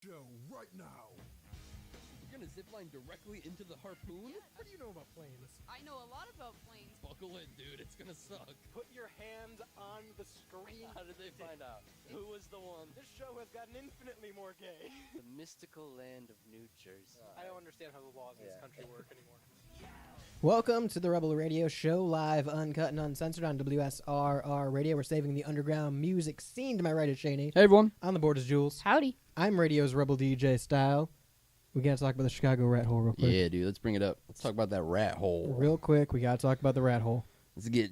Show right now. You're gonna zipline directly into the harpoon? What do you know about planes? I know a lot about planes. Buckle in, dude. It's gonna suck. Put your hands on the screen. How did they find out? Who was the one? This show has gotten infinitely more gay. The mystical land of New Jersey. I don't understand how the laws in this country work anymore. Welcome to the Rebel Radio Show, live, uncut, and uncensored on WSRR Radio. We're saving the underground music scene. To my right is Shani. Hey, everyone. On the board is Jules. Howdy. I'm Radio's Rebel DJ Style. We got to talk about the Chicago rat hole real quick. Yeah, dude. Let's bring it up. Let's talk about that rat hole. Real quick, we got to talk about the rat hole. Let's get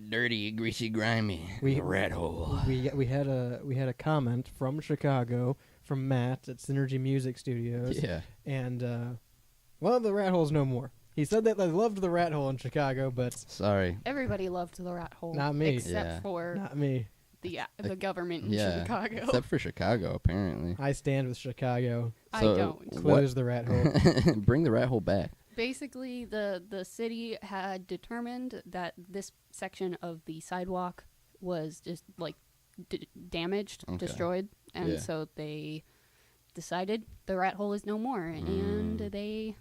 dirty, greasy, grimy. The rat hole. We had a comment from Chicago from Matt at Synergy Music Studios. Yeah. And well, the rat hole's no more. He said that they loved the rat hole in Chicago, but Sorry. Everybody loved the rat hole. Not me. Except Yeah. for not me. the government in Yeah. Chicago. Except for Chicago, apparently. I stand with Chicago. I So, don't. Close the rat hole. Bring the rat hole back. Basically, the city had determined that this section of the sidewalk was just like damaged, Okay. destroyed, and Yeah. so they decided the rat hole is no more, and they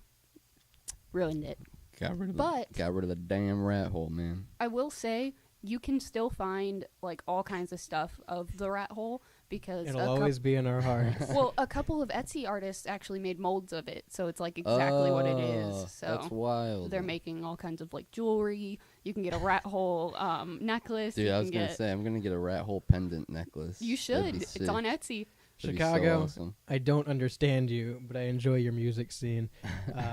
ruined it. Got rid of But- the damn rat hole, man. I will say you can still find like all kinds of stuff of the rat hole because It'll always be in our hearts. well, a couple of Etsy artists actually made molds of it, so it's like exactly what it Oh, is. So that's wild. they're making all kinds of like jewelry. You can get a rat hole necklace. Dude, you I was can gonna get, say I'm gonna get a rat hole pendant necklace. you That'd be should. sick. It's on Etsy. That'd be so Chicago, awesome. I don't understand you, but I enjoy your music scene.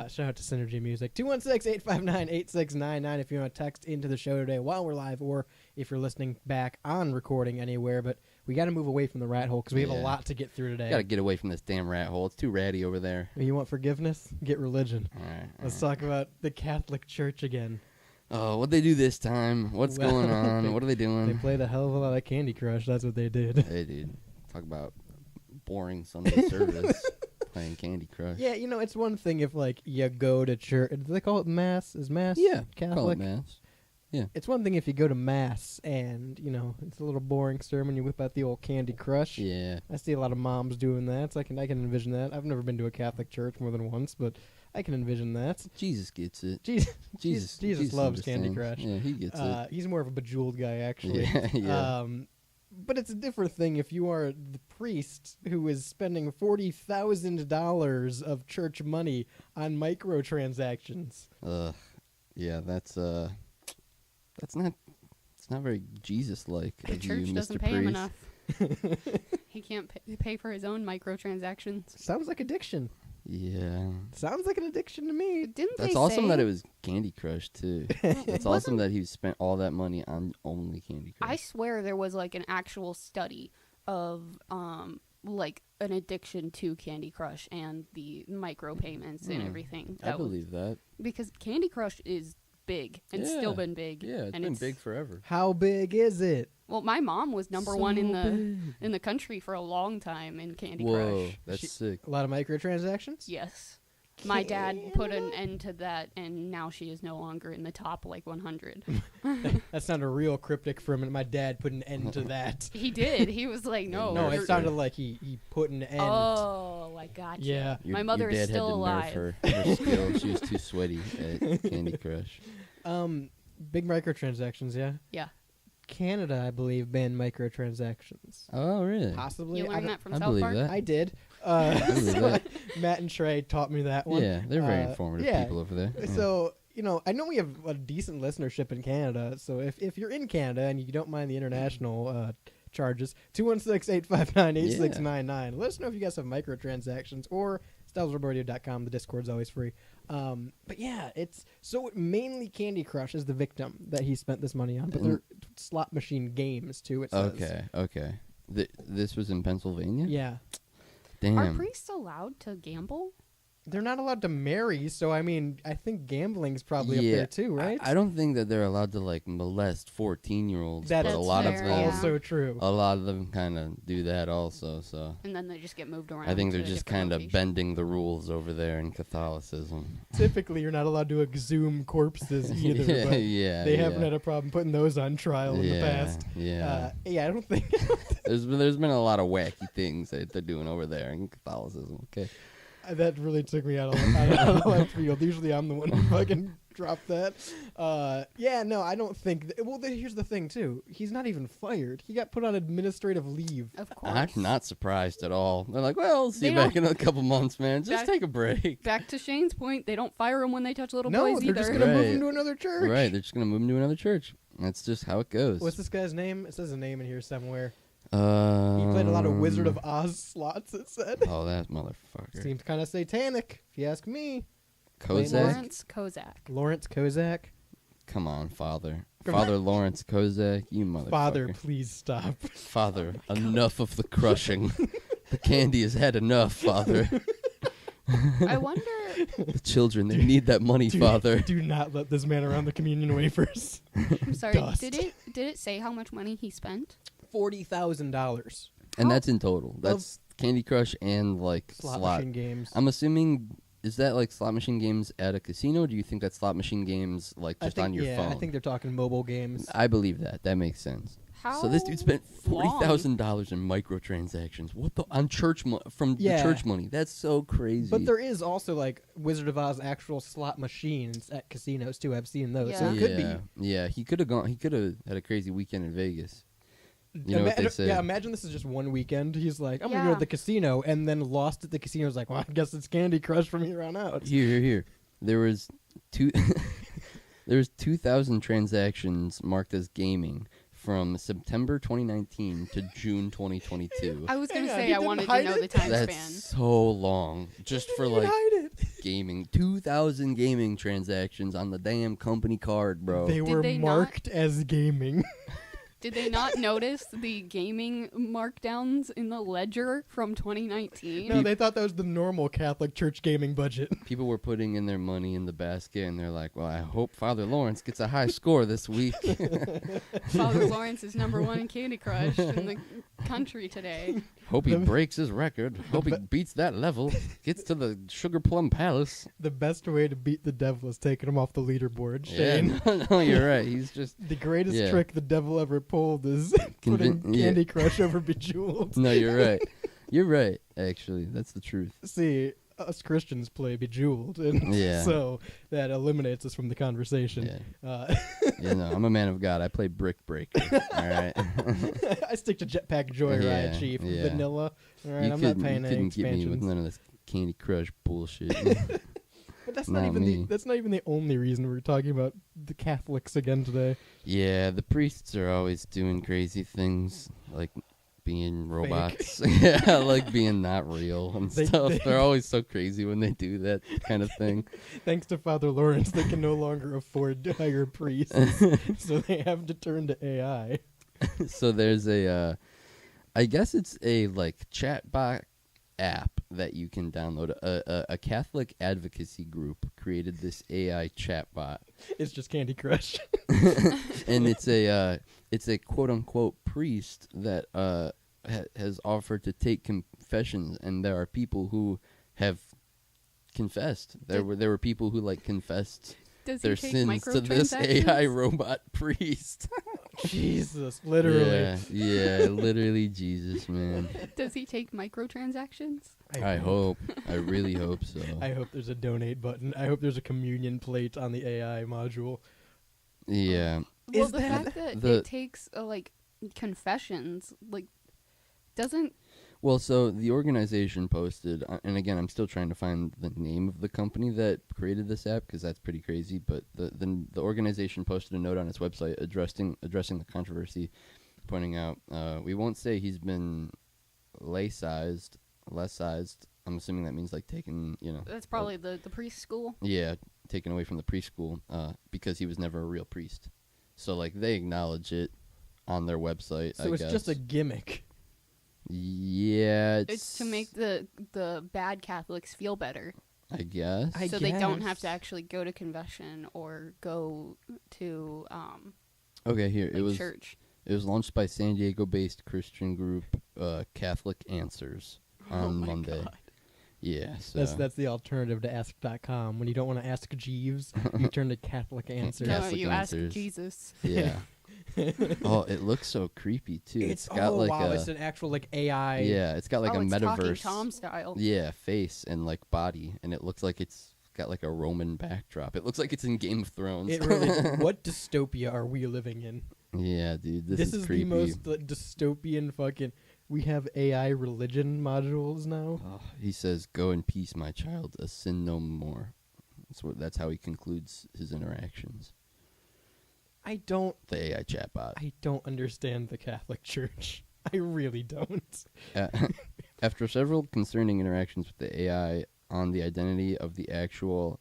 Shout out to Synergy Music. 216-859-8699 if you want to text into the show today while we're live, or if you're listening back on recording anywhere. But we got to move away from the rat hole because we have a Yeah. lot to get through today. Gotta get away from this damn rat hole. It's too ratty over there. You want forgiveness? Get religion. All right. Let's talk about the Catholic Church again. Oh, what'd they do this time? What's Well, going on? What are they They doing? played a hell of a lot of Candy Crush. That's what they did. Hey, dude. Talk about boring Sunday service. Playing Candy Crush. Yeah, you know, it's one thing if, like, you go to church. Do they call it Mass? Is Mass Yeah. Catholic? Call it mass. It's one thing if you go to Mass and, you know, it's a little boring sermon. You whip out the old Candy Crush. Yeah. I see a lot of moms doing that, so I can envision that. I've never been to a Catholic church more than once, but I can envision that. Jesus gets it. Jesus loves Candy understands. Crush. Yeah, he gets He's more of a bejeweled guy, it. actually. Yeah, yeah. But it's a different thing if you are the priest who is spending $40,000 of church money on microtransactions. Yeah, that's not it's not very Jesus-like The of church you, doesn't Mr. pay him Priest. enough. He can't pay for his own microtransactions. Sounds like addiction. Yeah. Sounds like an addiction to me. Didn't That's they awesome say, that it was Candy Crush, too. That's awesome that he spent all that money on only Candy Crush. I swear there was like an actual study of like an addiction to Candy Crush and the micropayments and everything. I believe that. Because Candy Crush is big and still Yeah. been big. Yeah, it's and been big forever. How big is it? Well, my mom was number one in the country for a long time in Candy Whoa, Crush. that's sick. A lot of microtransactions? Yes. My dad put an end to that, and now she is no longer in the top, 100. That sounded real cryptic for a minute. My dad put an end to that. He did. He was like, no. No, you're- it sounded like he put an end. Oh, I gotcha. Yeah. My mother your is dad still had to alive. nerf her skill. She was too sweaty at Candy Crush. Big microtransactions, yeah. Yeah. Canada, I believe, banned microtransactions. Oh, really? Possibly. You I learned don't- that from I South believe Park? that. I did. believe So that. Matt and Trey taught me that one. Yeah, they're very Uh, informative yeah. people over there. Yeah. So, you know, I know we have a decent listenership in Canada. So if you're in Canada and you don't mind the international charges, 216-859-8699. Let us know if you guys have microtransactions or stylesroboradio.com. The Discord's always free. But yeah, it's so mainly Candy Crush is the victim that he spent this money on. But they're slot machine games too, it says. Okay. This was in Pennsylvania? Yeah. Damn. Are priests allowed to gamble? They're not allowed to marry, so I mean, I think gambling's probably up there too, right? I don't think that they're allowed to like molest 14-year-olds, That's but a lot fair, of yeah. them, also true. a lot of them kind of do that also. So And then they just get moved around. I think to they're a just different kind of location. bending the rules over there in Catholicism. Typically, you're not allowed to exhume corpses either, yeah, but yeah, they yeah. haven't had a problem putting those on trial in the past. Yeah, Yeah, I don't think. there's been a lot of wacky things that they're doing over there in Catholicism. Okay. That really took me out of left field. Usually I'm the one who fucking dropped that. Yeah, no, I don't think. Here's the thing, too. He's not even fired. He got put on administrative leave. Of course. I'm not surprised at all. They're like, well, we'll see They you back don't- in a couple months, man. Just Back- take a break. Back to Shane's point, they don't fire them when they touch little No, boys they're either. just going to move Right. him to another church. Right, they're just going to move him to another church. That's just how it goes. What's this guy's name? It says a name in here somewhere. He He played a lot of Wizard of Oz slots, it said. Oh, that motherfucker. Seems kind of satanic, if you ask me. Kozak? Lawrence Kozak. Lawrence Kozak. Come on, Father. Come Father Lawrence Kozak, you motherfucker. Father, please stop. Father, enough of the crushing. The candy has had enough, Father. I wonder. The children, they need that money, Dude, Father. Do not let this man around the communion wafers. I'm sorry. Dust. Did it say how much money he spent? $40,000. And that's in total. Of That's Candy Crush and, like, Slot slot. machine games. I'm assuming, is that, like, slot machine games at a casino? Or do you think that's slot machine games, like, I just think, on your phone? I think they're talking mobile games. I believe that. That makes sense. How? So this dude spent long? $40,000 in microtransactions. What the on church from Yeah. the church money? That's so crazy. But there is also like Wizard of Oz actual slot machines at casinos too. I've seen those, so Yeah. it could be. Yeah, he could have gone. He could have had a crazy weekend in Vegas. You know what they say? Yeah, imagine this is just one weekend. He's like, I'm gonna go Yeah. to the casino, and then lost at the casino. He's like, well, I guess it's Candy Crush from here on out. Here. There was two. There was 2,000 transactions marked as gaming from September 2019 to June 2022. I was gonna Hang on, say he I didn't wanted to hide know it? the time That's span. so long, just for like Hide it. gaming. 2,000 gaming transactions on the damn company card, bro. They were they not- marked as gaming. Did they not notice the gaming markdowns in the ledger from 2019? No, they thought that was the normal Catholic Church gaming budget. People were putting in their money in the basket, and they're like, well, I hope Father Lawrence gets a high score this week. Father Lawrence is #1 in Candy Crush in the country today. Hope he breaks his record. Hope he beats that level. Gets to the Sugar Plum Palace. The best way to beat the devil is taking him off the leaderboard, Shane. Yeah, no, you're right. He's just... The greatest Yeah. trick the devil ever pulled is putting yeah. Candy Crush over Bejeweled. No, you're right. You're right, actually. That's the truth. See, us Christians play Bejeweled, and Yeah. so that eliminates us from the conversation. Yeah. You know, I'm a man of God. I play Brick Breaker. All right? I stick to Jetpack Joyride, Yeah, Chief. yeah. Vanilla. All right, You I'm not couldn't- paying you any couldn't get me with expansions. none of this Candy Crush bullshit. But that's Not not even me. the that's not even the only reason we're talking about the Catholics again today. Yeah, the priests are always doing crazy things, like being robots. Yeah, like being not real and They- stuff. they- They're always so crazy when they do that kind of thing. Thanks to Father Lawrence, they can no longer afford to hire priests, so they have to turn to AI. So there's a, I guess it's a like chatbot app that you can download. A Catholic advocacy group created this AI chatbot, It's just Candy Crush. and it's a quote unquote priest that has offered to take confessions, and there are people who have confessed. There were people who like confessed Does their he take sins to this AI microtransactions? robot priest. Jesus, literally. Yeah, literally Jesus, man. Does he take microtransactions? I hope. I really hope so. I hope there's a donate button. I hope there's a communion plate on the AI module. Yeah. Well, Is the that- fact that the- it takes like confessions, like doesn't Well, so the organization posted, and again, I'm still trying to find the name of the company that created this app because that's pretty crazy. But the organization posted a note on its website addressing the controversy, pointing out we won't say he's been less sized. I'm assuming that means like taken, that's probably the preschool. yeah, taken away from the preschool because he was never a real priest. So like they acknowledge it on their website. So I it's guess. just a gimmick. Yeah, It's to make the bad Catholics feel better. I guess. I so they don't have guess. to actually go to confession or go to Okay, here it was. church. It was launched by San Diego-based Christian group Catholic Answers on Oh my Monday. God. Yeah, so That's the alternative to Ask.com. When you don't want to ask Jeeves, you turn to Catholic Answers. No, Catholic you Answers. ask Jesus. yeah. Oh, it looks so creepy too. It's got oh like wow, a it's an actual like AI. yeah, it's got like a it's Talking metaverse. Tom style. Yeah, face and like body, and it looks like it's got like a Roman backdrop. It looks like it's in Game of Thrones. It really. What dystopia are we living in? Yeah, dude, this is the creepy. most like, dystopian fucking. We have AI religion modules now. Oh, he says, "Go in peace, my child. A sin no more." That's how he concludes his interactions. I don't The AI chatbot. I don't understand the Catholic Church. I really don't. After several concerning interactions with the AI on the identity of the actual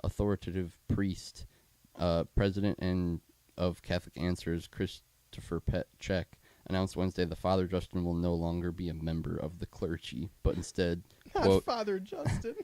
authoritative priest, president and of Catholic Answers, Christopher Petchek, announced Wednesday the Father Justin will no longer be a member of the clergy, but instead, Not quote, Father Justin.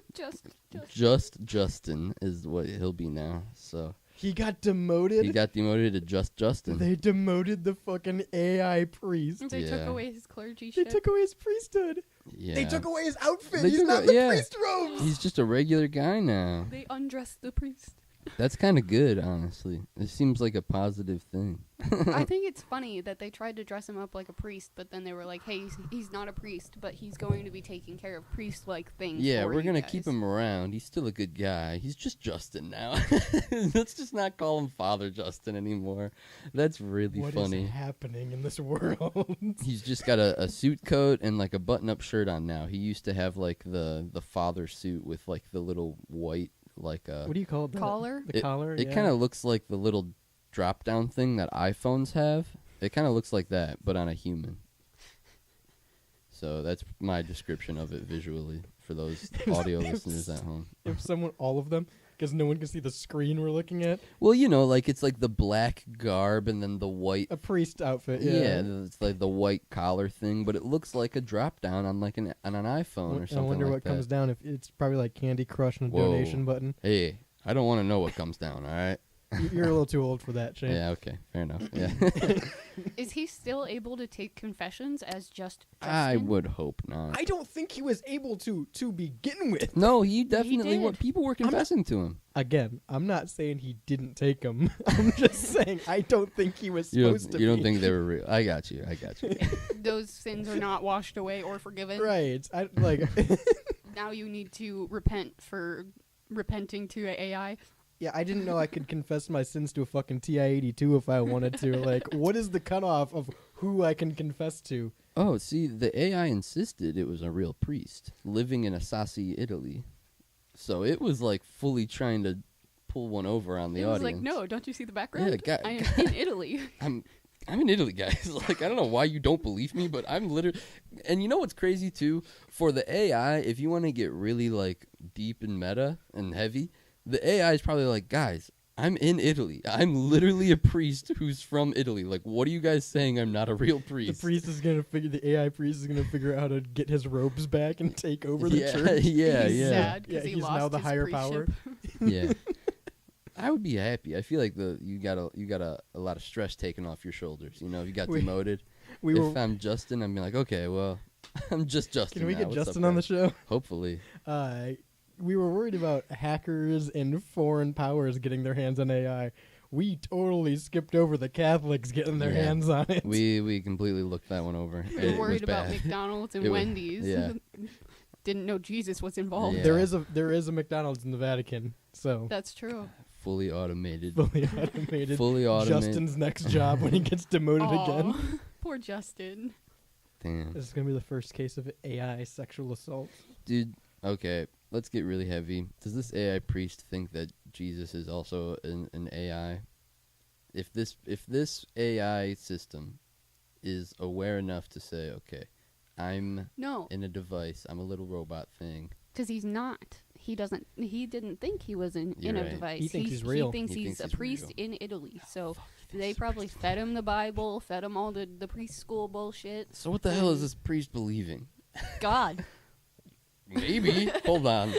Just Justin is what he'll be now. So He got demoted. he got demoted to just Justin. They demoted the fucking AI priest. they Yeah. took away his clergy They ship. took away his priesthood. Yeah. They took away his outfit. They He's took not a- the yeah. priest robes. He's just a regular guy now. They undressed the priest. That's kind of good, honestly. It seems like a positive thing. I think it's funny that they tried to dress him up like a priest, but then they were like, "Hey, he's not a priest, but he's going to be taking care of priest-like things." Yeah, for we're you gonna guys." keep him around. He's still a good guy. He's just Justin now. Let's just not call him Father Justin anymore. That's really What funny. is happening in this world? He's just got a suit coat and like a button-up shirt on now. He used to have like the father suit with like the little white like What do you call it? Collar? The collar. It yeah. kind of looks like the little drop-down thing that iPhones have. It kind of looks like that, but on a human. So that's my description of it visually for those audio listeners at home. If someone, all of them, because no one can see the screen we're looking at. Well, you know, like it's like the black garb and then the white. A priest outfit. Yeah, Yeah. it's like the white collar thing, but it looks like a drop down on like on an iPhone or I something wonder like what that. comes down. If it's probably like Candy Crush and a Whoa. donation button. Hey, I don't want to know what comes down. All right. You're a little too old for that, Shane. Yeah. Okay. Fair enough. Yeah. Is he still able to take confessions as just Justin? I would hope not. I don't think he was able to begin with. No, he definitely. did. People were confessing to him. Again, I'm not saying he didn't take them. I'm just saying I don't think he was You supposed don't. to You don't be. think they were real? I got you. I got you. Those sins are not washed away or forgiven. Right. I like. Now you need to repent for repenting to AI. Yeah, I didn't know I could confess my sins to a fucking TI-82 if I wanted to. Like, what is the cutoff of who I can confess to? Oh, see, the AI insisted it was a real priest living in Assisi, Italy. So it was like fully trying to pull one over on the It was audience. like, no, don't you see the background? Yeah, I am in Italy. I'm in Italy, guys. Like, I don't know why you don't believe me, but I'm literally. And you know what's crazy too? For the AI, if you want to get really like deep and meta and heavy, the AI is probably like, guys, I'm in Italy. I'm literally a priest who's from Italy. Like, what are you guys saying? I'm not a real priest. The priest is gonna figure. The AI priest is gonna figure out how to get his robes back and take over the yeah, church. yeah, He's yeah, sad because Yeah, he he's lost now the his higher power. priestship. yeah. I would be happy. I feel like you got a lot of stress taken off your shoulders. You know, if you got We- demoted. We If were. I'm Justin, I'm like, okay, well, I'm just Justin. Can we now. get What's up, Justin on the guys? show? Hopefully. We were worried about hackers and foreign powers getting their hands on AI. We totally skipped over the Catholics getting their Yeah. hands on it. We completely looked that one over. We It were was worried about bad. McDonald's and It was- Wendy's. yeah. Didn't know Jesus was involved. Yeah. There is a McDonald's in the Vatican, so That's true. Fully automated. fully automated. Fully automated. Justin's next job when he gets demoted again. Aw, poor Justin. Damn. This is gonna be the first case of AI sexual assault. Dude, okay, let's get really heavy. Does this AI priest think that Jesus is also an AI? If this AI system is aware enough to say, okay, I'm No, in a device, I'm a little robot thing. because he's not. He doesn't. He didn't think he was in You're a right. device. He thinks he's real. He thinks He he's thinks a he's priest real. in Italy. So they probably fed him the Bible, fed him all the preschool bullshit. So what the hell is this priest believing? God. Maybe. Hold on.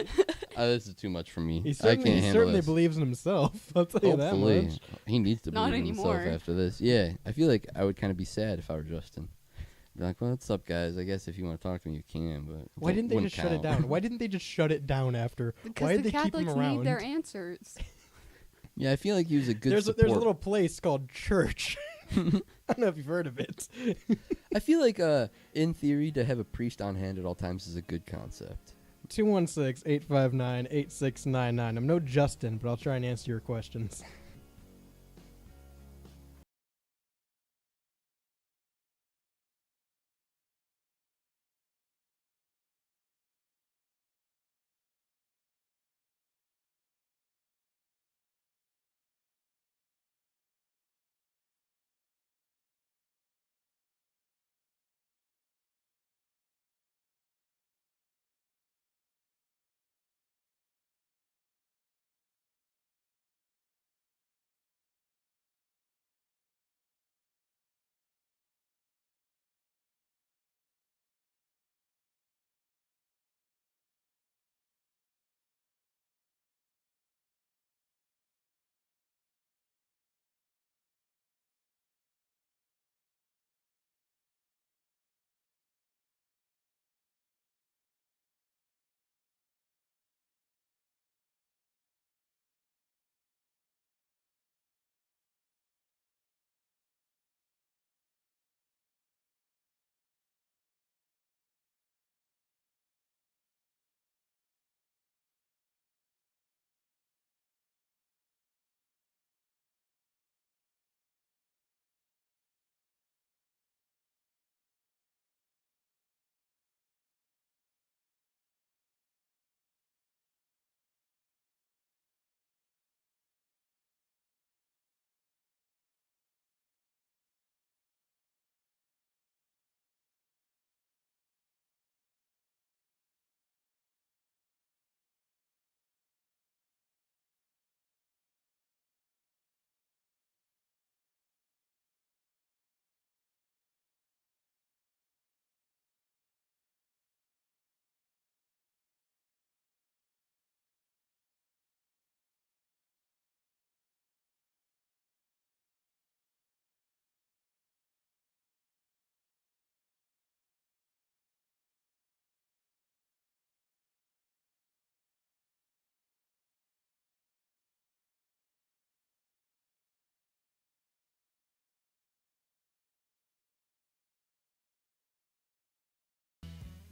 This is too much for me. He I certainly, can't he handle certainly this. believes in himself. I'll tell you that Hopefully. much. He needs to Not believe in himself anymore. after this. Yeah. I feel like I would kind of be sad if I were Justin. Be like, well, what's up, guys? I guess if you want to talk to me, you can, but Why didn't they wouldn't just shut it count. down? Why didn't they just shut it down after? Because Why did the they keep him Catholics around? need their answers. Yeah, I feel like he was a good there's support. a little place called church. I don't know if you've heard of it. I feel like, in theory, to have a priest on hand at all times is a good concept. 216-859-8699. I'm no Justin, but I'll try and answer your questions.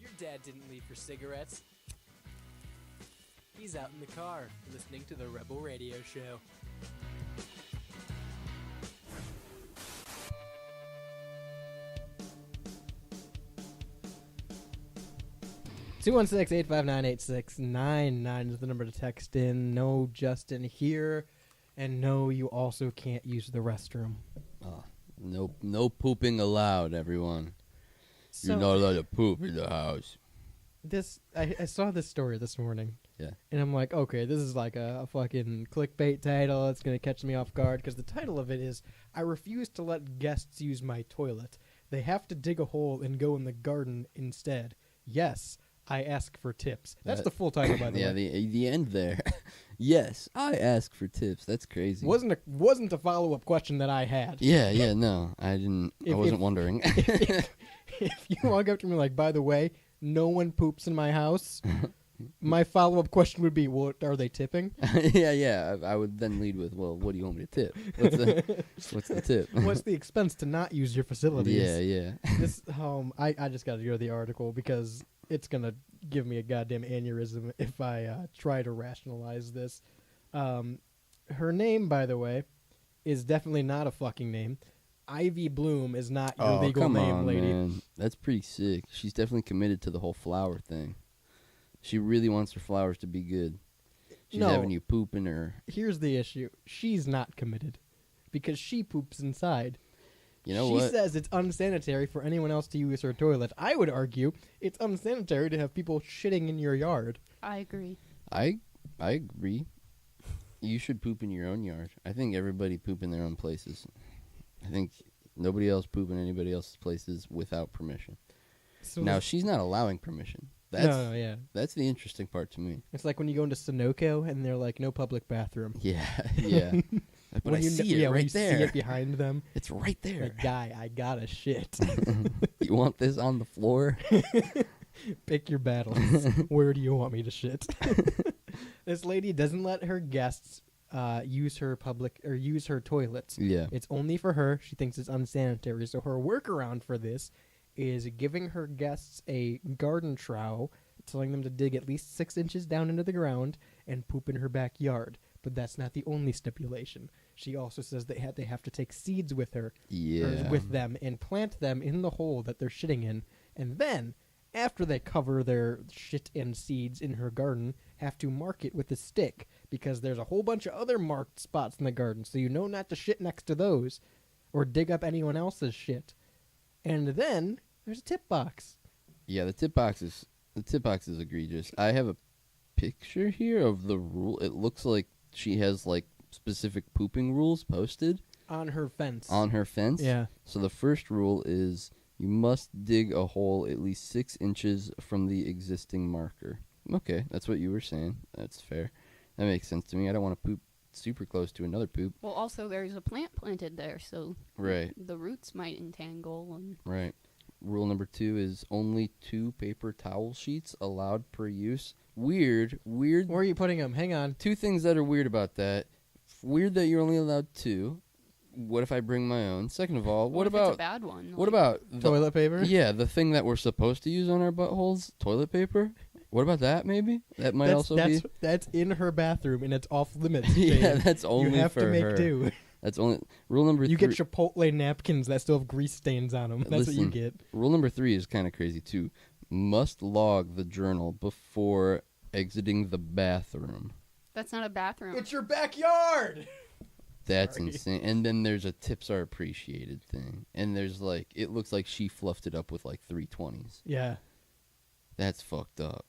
Your dad didn't leave for cigarettes. He's out in the car, listening to the Rebel Radio Show. Two 216-859-8699 is the number to text in. No Justin here, and no, you also can't use the restroom. No pooping allowed, everyone. You're not allowed to poop in the house. I saw this story this morning. Yeah. And I'm like, okay, this is like a fucking clickbait title. It's going to catch me off guard because the title of it is, I refuse to let guests use my toilet. They have to dig a hole and go in the garden instead. Yes, I ask for tips. That's the full title, by the Yeah, way. the end there. Yes, I ask for tips. That's crazy. Wasn't a follow-up question that I had. Yeah, no. I didn't. I wasn't wondering. If you walk up to me like, by the way, no one poops in my house, my follow-up question would be, well, are they tipping? yeah. I would then lead with, well, what do you want me to tip? What's the tip? What's the expense to not use your facilities? Yeah. This I just got to go to the article because it's gonna give me a goddamn aneurysm if I try to rationalize this. Her name, by the way, is definitely not a fucking name. Ivy Bloom is not your legal come name, on, lady. man. That's pretty sick. She's definitely committed to the whole flower thing. She really wants her flowers to be good. She's No. having you poop in her. Here's the issue: she's not committed because she poops inside. You know she what? says it's unsanitary for anyone else to use her toilet. I would argue it's unsanitary to have people shitting in your yard. I agree. I agree. You should poop in your own yard. I think everybody poop in their own places. I think nobody else poop in anybody else's places without permission. So Now, she's not allowing permission. That's no, yeah. that's the interesting part to me. It's like when you go into Sunoco and they're like, no public bathroom. Yeah, yeah. But when I you see yeah, it when right you there. see it behind them. It's right there. Like, guy, I got a shit. You want this on the floor? Pick your battles. Where do you want me to shit? This lady doesn't let her guests use her toilets. Yeah. It's only for her. She thinks it's unsanitary. So her workaround for this is giving her guests a garden trowel, telling them to dig at least 6 inches down into the ground and poop in her backyard. But that's not the only stipulation. She also says they have to take seeds with her, Yeah. or with them, and plant them in the hole that they're shitting in. And then, after they cover their shit and seeds in her garden, have to mark it with a stick, because there's a whole bunch of other marked spots in the garden, so you know not to shit next to those, or dig up anyone else's shit. And then there's a tip box. Yeah, the tip box is egregious. I have a picture here of the rule. It looks like she has like specific pooping rules posted On her fence. on her fence. Yeah. So the first rule is you must dig a hole at least 6 inches from the existing marker. Okay, that's what you were saying. That's fair. That makes sense to me. I don't want to poop super close to another poop. Well, also there's a plant planted there, so Right. the roots might entangle. And Right. Rule number 2 is only 2 paper towel sheets allowed per use. Weird. Where are you putting them? Hang on. 2 things that are weird about that. Weird that you're only allowed 2. What if I bring my own? Second of all, what if it's a about bad one? what Like, about the, Toilet paper? yeah, the thing that we're supposed to use on our buttholes, toilet paper? What about that maybe? That might also be That's in her bathroom, and it's off limits. yeah, Jane. that's only you have for to make her. do. That's only rule number You 3. get Chipotle napkins that still have grease stains on them. That's what you Listen. get. Rule number 3 is kind of crazy too. Must log the journal before exiting the bathroom. That's not a bathroom. It's your backyard. That's Sorry. insane. And then there's a tips are appreciated thing. And there's like, it looks like she fluffed it up with like 320s. Yeah. That's fucked up.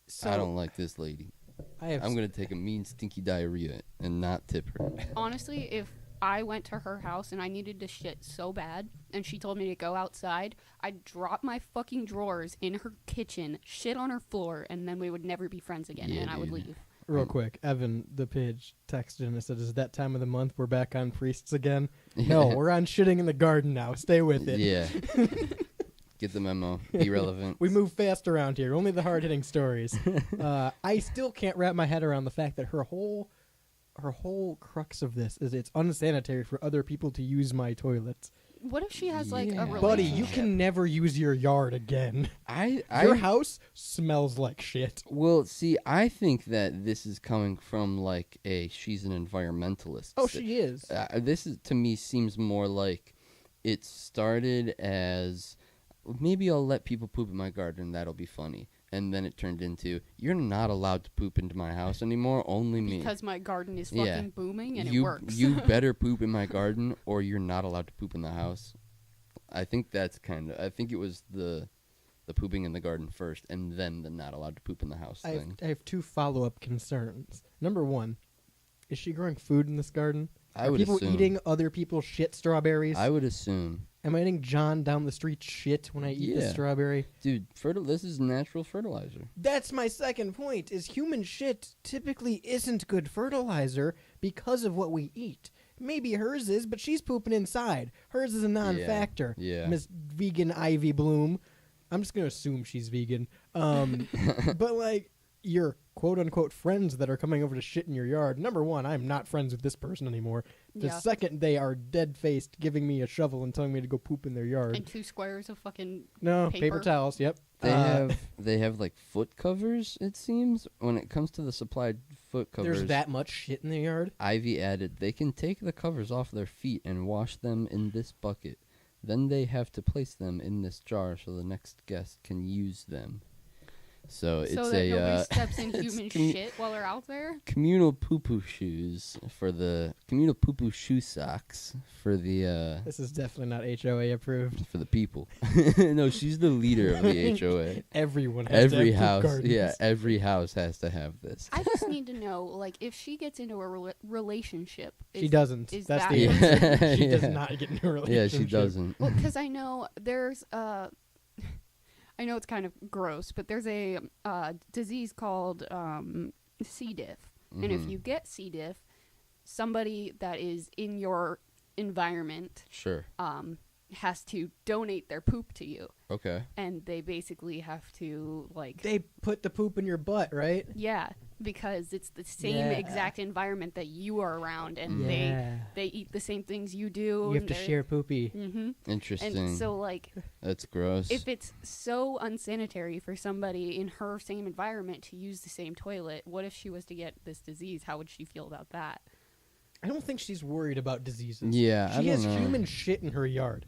So I don't like this lady. I have. I'm going to take a mean stinky diarrhea and not tip her. Honestly, if I went to her house and I needed to shit so bad, and she told me to go outside, I'd drop my fucking drawers in her kitchen, shit on her floor, and then we would never be friends again, Yeah, and I would dude. leave. Real quick, Evan, the page, texted and said, "Is that time of the month we're back on priests again?" No, we're on shitting in the garden now. Stay with it. Yeah. Get the memo. Be relevant. We move fast around here. Only the hard-hitting stories. I still can't wrap my head around the fact that her whole crux of this is it's unsanitary for other people to use my toilets. What if she has like a Yeah. relationship? Buddy, you can never use your yard again. I Your house smells like shit. Well, see, I think that this is coming from like she's an environmentalist. Oh, she is. This is to me seems more like it started as maybe I'll let people poop in my garden. That'll be funny, and then it turned into you're not allowed to poop into my house anymore. Only me. because my garden is fucking Yeah. booming and you it works. you better poop in my garden, or you're not allowed to poop in the house. I think that's kind of. I think it was the pooping in the garden first, and then the not allowed to poop in the house thing. I have 2 follow-up concerns. Number 1, is she growing food in this garden? I Are would people assume. eating other people's shit strawberries? I would assume, Am I eating John down the street shit when I eat the Yeah. strawberry? dude. This is natural fertilizer. That's my second point, is human shit typically isn't good fertilizer because of what we eat. Maybe hers is, but she's pooping inside. Hers is a non-factor. Yeah. Miss Vegan Ivy Bloom. I'm just going to assume she's vegan. But, like, your quote-unquote friends that are coming over to shit in your yard, number 1, I'm not friends with this person anymore. The Yeah. second, they are dead-faced giving me a shovel and telling me to go poop in their yard. and 2 squares of fucking No, paper paper. towels, yep. They have like foot covers. It seems when it comes to the supplied foot covers. There's that much shit in the yard? Ivy added they can take the covers off their feet and wash them in this bucket. Then they have to place them in this jar so the next guest can use them. So it's so that nobody steps in it's human commu- shit while they're out there. communal poo-poo shoes for the communal poo-poo shoe socks for the This is definitely not HOA approved. for the people. No, she's the leader of the HOA. Everyone has Every to have house, poop gardens. yeah, every house has to have this. I just need to know, like, if she gets into a relationship. She doesn't. is That's that the Yeah. answer. She does Yeah. not get into a Yeah, relationship. she doesn't. Well, because I know there's I know it's kind of gross, but there's a disease called C. diff. And if Mhm. you get C. diff, somebody that is in your environment Sure. has to donate their poop to you. Okay. And they basically have to, like... They put the poop in your butt, right? Yeah, because it's the same Yeah. exact environment that you are around, and Yeah. they eat the same things you do. You have to share poopy. Mm-hmm. Interesting. And so, like, That's gross. if it's so unsanitary for somebody in her same environment to use the same toilet, what if she was to get this disease? How would she feel about that? I don't think she's worried about diseases. Yeah, I She don't has know. human shit in her yard.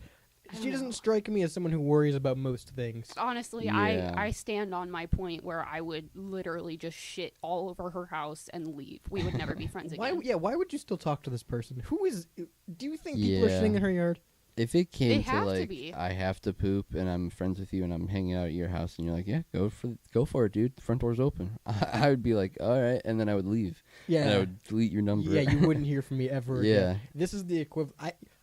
I don't She doesn't know. strike me as someone who worries about most things. Honestly, Yeah. I stand on my point where I would literally just shit all over her house and leave. We would never be friends Why? again. Yeah. Why would you still talk to this person? Who is? Do you think people are Yeah. shitting in her yard? If it came They to have to like, be. I have to poop and I'm friends with you and I'm hanging out at your house and you're like, yeah, go for it, dude. The front door's open. I would be like, all right, and then I would leave. And I Yeah. would delete your number. Yeah. You wouldn't hear from me ever Yeah. again. This is the equivalent.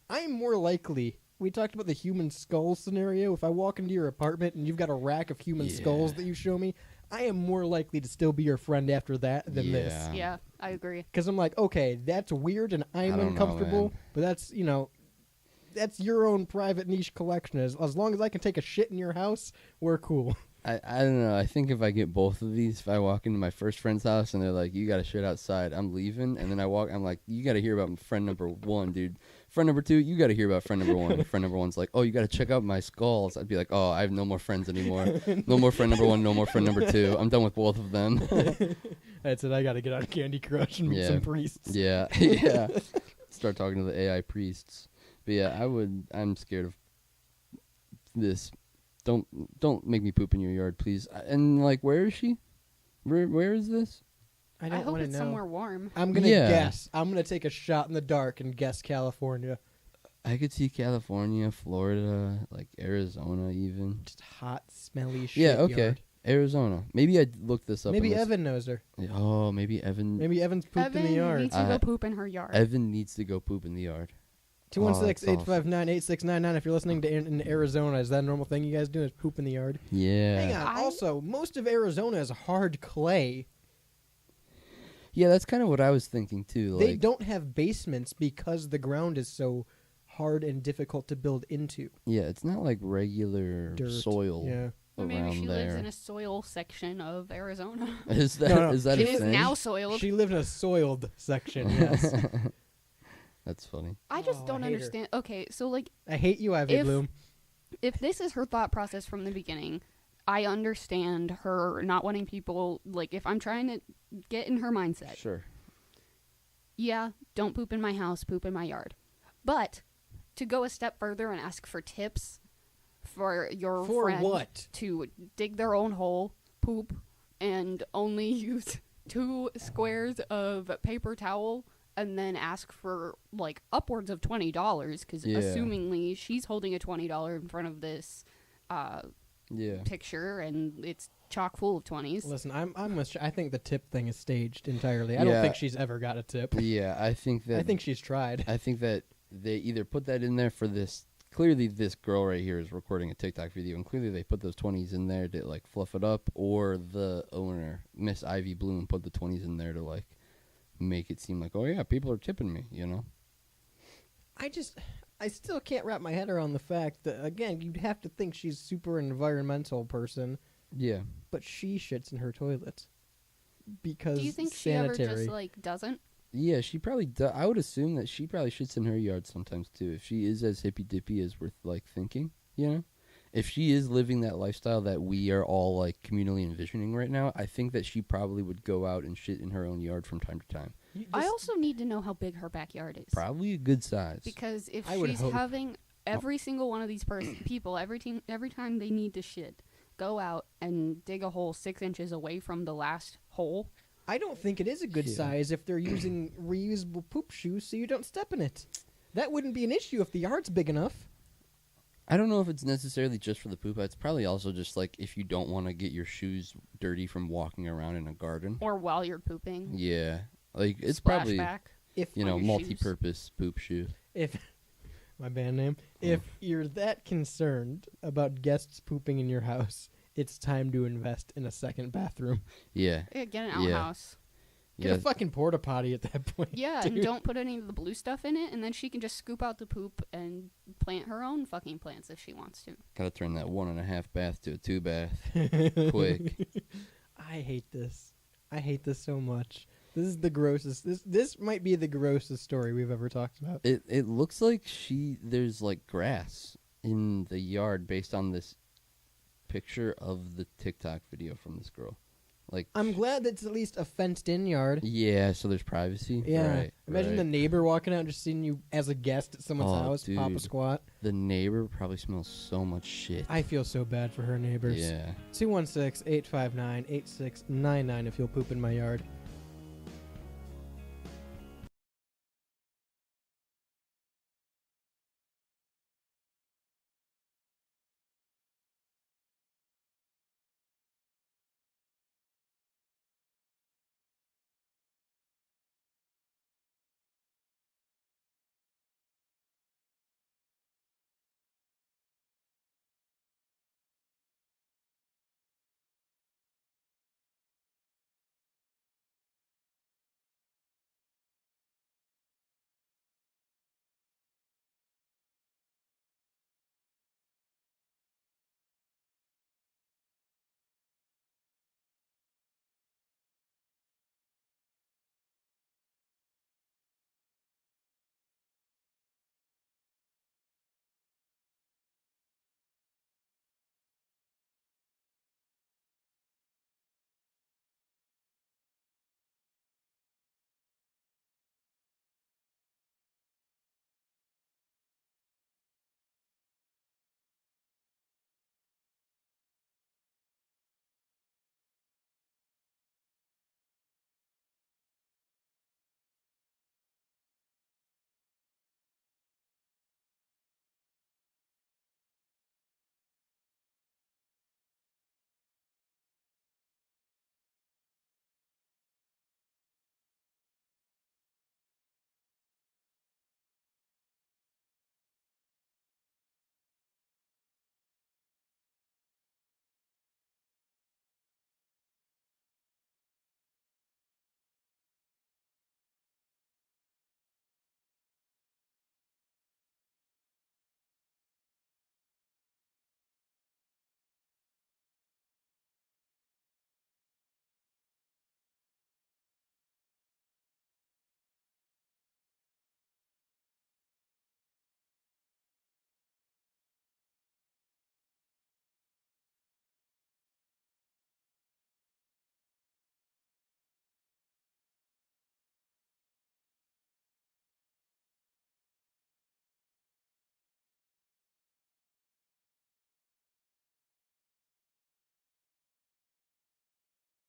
I'm more likely. We talked about the human skull scenario. If I walk into your apartment and you've got a rack of human Yeah. skulls that you show me, I am more likely to still be your friend after that than this. Yeah. Yeah, I agree. Because I'm like, okay, that's weird and I'm don't know, uncomfortable, man. but that's, that's your own private niche collection. As long as I can take a shit in your house, we're cool. I don't know. I think if I get both of these, if I walk into my first friend's house and they're like, you got to shit outside, I'm leaving. And then I'm like, you got to hear about friend number one, dude. Friend number two, you got to hear about friend number one. Friend number one's like, oh, you got to check out my skulls. I'd be like, oh, I have no more friends anymore. No more friend number one, no more friend number two. I'm done with both of them. That's it. I got to get on Candy Crush and meet Yeah. some priests. Yeah, yeah. Start talking to the AI priests. But yeah, I'm scared of this. Don't make me poop in your yard, please. And like, where is she? Where is this? I I don't hope want to it's know. somewhere warm. I'm going to Yeah. guess. I'm going to take a shot in the dark and guess California. I could see California, Florida, like Arizona, even. Just hot, smelly shit. Yeah, okay. yard. Arizona. Maybe I'd look this up. Maybe unless- Evan knows her. Oh, maybe Evan. Maybe Evan's pooped Evan in the yard. needs to go poop in her yard. Evan needs to go poop in the yard. 216-859-8699 if you're listening to in Arizona. Is that a normal thing you guys do, is poop in the yard? Yeah. Hang on. Also, most of Arizona is hard clay. Yeah, that's kind of what I was thinking too. They Like, don't have basements because the ground is so hard and difficult to build into. yeah, it's not like regular Dirt. soil Yeah. Or maybe around she there. lives in a soil section of Arizona. Is that No, no, is that she a It is thing? now soiled. She lived in a soiled section, yes. That's funny. I just Oh, I don't hate her. understand. Okay, so like I hate you, Ivy If- Bloom. if this is her thought process from the beginning, I understand her not wanting people, like, if I'm trying to get in her mindset, Sure. yeah, don't poop in my house, poop in my yard. But to go a step further and ask for tips for your For friend what? to dig their own hole, poop, and only use 2 squares of paper towel, and then ask for, like, upwards of $20, because Yeah. assumingly she's holding a $20 in front of this Yeah. picture, and it's chock full of 20s. Listen, I think the tip thing is staged entirely. I don't Yeah. think she's ever got a tip. Yeah, I think that I think she's tried. I think that they either put that in there for this. Clearly, this girl right here is recording a TikTok video, and clearly they put those 20s in there to like fluff it up, or the owner, Miss Ivy Bloom, put the 20s in there to like make it seem like, oh yeah, people are tipping me, you know? I still can't wrap my head around the fact that, again, you'd have to think she's super environmental person, Yeah. but she shits in her toilet because Do you think sanitary. she ever just, like, doesn't? Yeah, she probably does. I would assume that she probably shits in her yard sometimes too. If she is as hippy dippy as we're like thinking, you know, if she is living that lifestyle that we are all like communally envisioning right now, I think that she probably would go out and shit in her own yard from time to time. I also need to know how big her backyard is. Probably a good size. Because if I would she's hope. having every single one of these people, every time they need to shit, go out and dig a hole 6 inches away from the last hole. I don't think it is a good Yeah. size if they're using reusable poop shoes so you don't step in it. That wouldn't be an issue if the yard's big enough. I don't know if it's necessarily just for the poop. It's probably also just like if you don't want to get your shoes dirty from walking around in a garden. Or while you're pooping. Yeah, like it's Splash probably back. If you on know your multi-purpose poop shoe. if my band name, if you're that concerned about guests pooping in your house, it's time to invest in a second bathroom. Yeah. Yeah, get an Yeah. outhouse. Get Yeah. a fucking porta potty at that point. Yeah, dude. and don't put any of the blue stuff in it, and then she can just scoop out the poop and plant her own fucking plants if she wants to. Gotta turn that 1.5 bath to a 2 bath. Quick. I hate this. I hate this so much. This is the grossest. This might be the grossest story we've ever talked about. It looks like there's like grass in the yard based on this picture of the TikTok video from this girl. Like I'm glad that's at least a fenced-in yard. yeah, so there's privacy. Yeah. Right, Imagine the right. neighbor walking out and just seeing you as a guest at someone's Oh, house, pop a dude. squat. The neighbor probably smells so much shit. I feel so bad for her neighbors. Yeah. 216-859-8699 if you'll poop in my yard.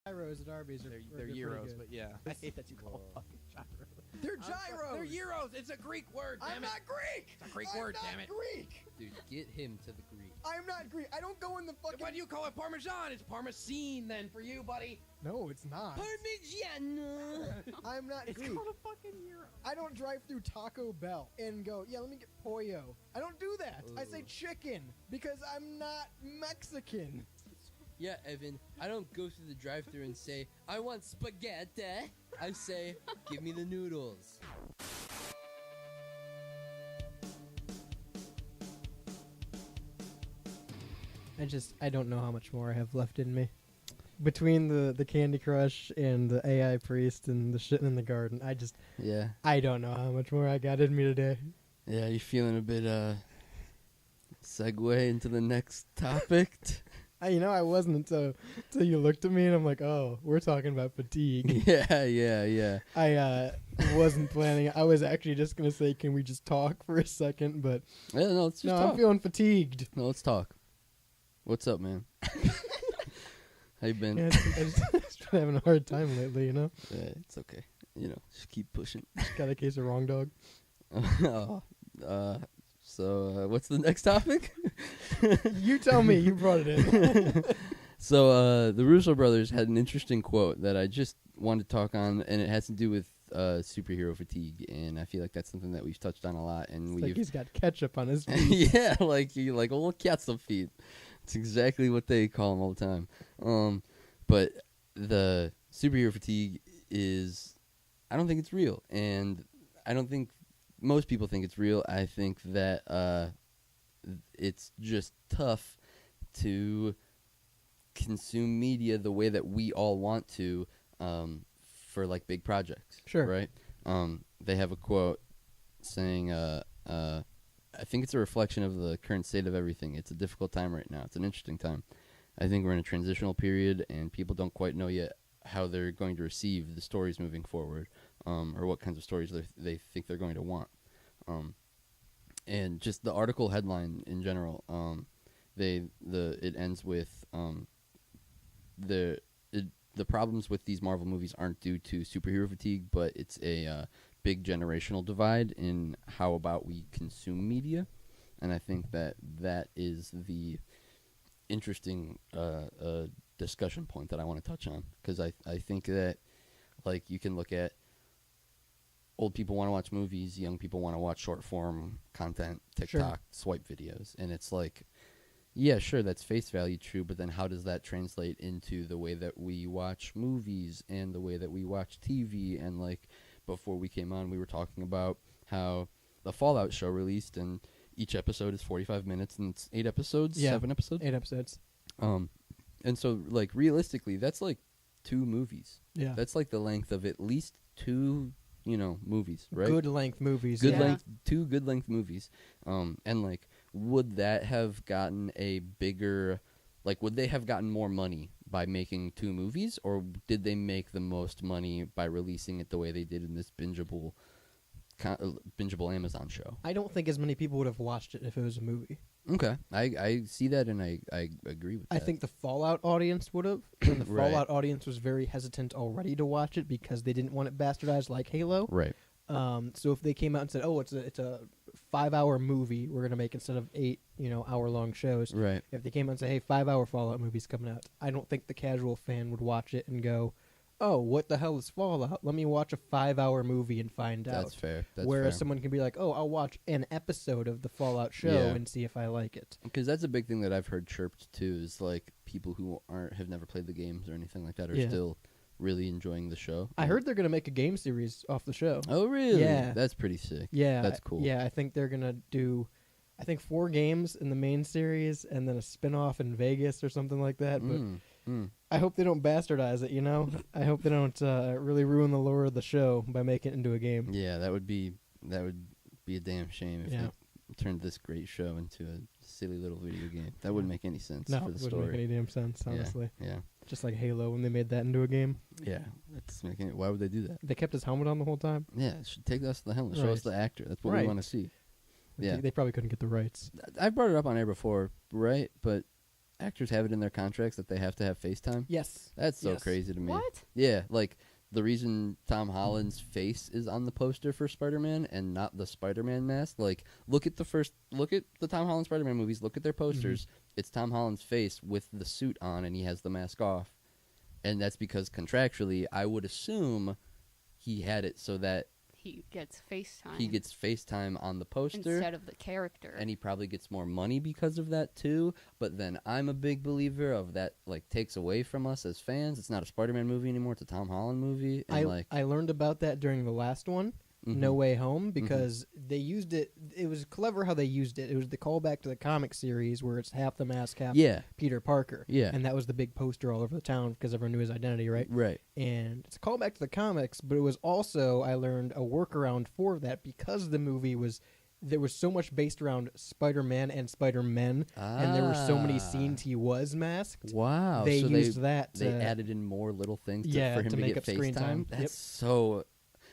Gyros at Arby's are They're pretty euros, good. but yeah. I hate that you call them fucking gyros. They're gyros. They're euros. It's a Greek word. Damn I'm it. not Greek. It's a Greek I'm word. not Damn it. Greek. Dude, get him to the Greek. I'm not Greek. I don't go in the fucking. What do you call it? Parmesan. It's parmesan then for you, buddy. No, it's not. Parmigiano. I'm not It's Greek. called a fucking euro. I don't drive through Taco Bell and go, yeah, let me get pollo. I don't do that. I say Ugh. chicken because I'm not Mexican. Yeah, Evan, I don't go through the drive-thru and say, I want spaghetti. I say, give me the noodles. I don't know how much more I have left in me. Between the Candy Crush and the AI Priest and the shit in the garden, Yeah. I don't know how much more I got in me today. Yeah, you feeling a bit, segue into the next topic? I wasn't until you looked at me and I'm like, oh, we're talking about fatigue. yeah. I wasn't planning. I was actually just gonna say, can we just talk for a second? But Yeah, no, let's just no, talk. I'm feeling fatigued. No, let's talk. What's up, man? How you been? Yeah, just been having a hard time lately. Yeah, it's okay. Just keep pushing. Got a case of wrong dog. So what's the next topic? You tell me. You brought it in. So the Russo brothers had an interesting quote that I just wanted to talk on, and it has to do with superhero fatigue, and I feel like that's something that we've touched on a lot, and It's we've like he's got ketchup on his feet. yeah, like old cats of feet. It's exactly what they call them all the time. But the superhero fatigue is, I don't think it's real, and I don't think most people think it's real. I think that it's just tough to consume media the way that we all want to for like big projects. Sure. Right? They have a quote saying, I think it's a reflection of the current state of everything. It's a difficult time right now. It's an interesting time. I think we're in a transitional period, and people don't quite know yet how they're going to receive the stories moving forward, or what kinds of stories they think they're going to want. And just the article headline in general, it ends with the problems with these Marvel movies aren't due to superhero fatigue, but it's a big generational divide in how about we consume media, and I think that is the interesting discussion point that I want to touch on, because I think that, like, you can look at old people want to watch movies, young people want to watch short form content, TikTok, swipe videos, and it's like, yeah, sure, that's face value true, but then how does that translate into the way that we watch movies and the way that we watch TV? And like, before we came on, we were talking about how the Fallout show released, and each episode is 45 minutes, and it's 8 episodes, 7 episodes? 8 episodes. And so, like, realistically, that's like 2 movies. Yeah. That's like the length of at least 2, movies, right? Good length movies. Good yeah. length, 2 good length movies. And like, would that have gotten a bigger, like, would they have gotten more money by making 2 movies, or did they make the most money by releasing it the way they did in this bingeable Amazon show? I don't think as many people would have watched it if it was a movie. Okay, I see that, and I agree with that. I think the Fallout audience would have, and the Right. Fallout audience was very hesitant already to watch it because they didn't want it bastardized like Halo. Right. So if they came out and said, "Oh, it's a 5-hour movie we're gonna make instead of 8 hour-long shows," Right. if they came out and say, "Hey, 5-hour Fallout movie's coming out," I don't think the casual fan would watch it and go, "Oh, what the hell is Fallout? Let me watch a 5-hour movie and find out." That's fair. That's Whereas fair. someone can be like, "Oh, I'll watch an episode of the Fallout show Yeah. and see if I like it." Because that's a big thing that I've heard chirped too, is like people who have never played the games or anything like that are Yeah. still really enjoying the show. I heard they're gonna make a game series off the show. Oh, really? Yeah. That's pretty sick. Yeah, That's cool. Yeah, I think they're gonna do, 4 games in the main series and then a spin-off in Vegas or something like that. But I hope they don't bastardize it. I hope they don't really ruin the lore of the show by making it into a game. Yeah, that would be a damn shame if Yeah. they turned this great show into a silly little video game. That wouldn't make any sense No, for it the wouldn't story. make any damn sense, honestly. Yeah. Just like Halo when they made that into a game. Yeah. That's making it. Why would they do that? They kept his helmet on the whole time. Yeah, it should take us the helmet. Show Right. us the actor. That's what Right. we want to see. Yeah. They probably couldn't get the rights. I brought it up on air before, right? But actors have it in their contracts that they have to have FaceTime. Yes. That's so Yes. crazy to me. What? Yeah, like the reason Tom Holland's face is on the poster for Spider-Man and not the Spider-Man mask. Like, look at the Tom Holland Spider-Man movies. Look at their posters. It's Tom Holland's face with the suit on, and he has the mask off. And that's because contractually, I would assume he had it so that He gets FaceTime. he gets FaceTime on the poster. instead of the character. And he probably gets more money because of that too. But then I'm a big believer of that, like, takes away from us as fans. It's not a Spider-Man movie anymore. It's a Tom Holland movie. And I learned about that during the last one, No Way Home, because they used it. It was clever how they used it. It was the callback to the comic series where it's half the mask, half Yeah. Peter Parker. Yeah. And that was the big poster all over the town because everyone knew his identity, right? Right. And it's a callback to the comics, but it was also, I learned, a workaround for that because the movie was, there was so much based around Spider-Man and Spider-Men, and there were so many scenes he was masked. Wow. They so used that. They added in more little things Yeah, for him to to make get up screen time. FaceTime. That's Yep. so...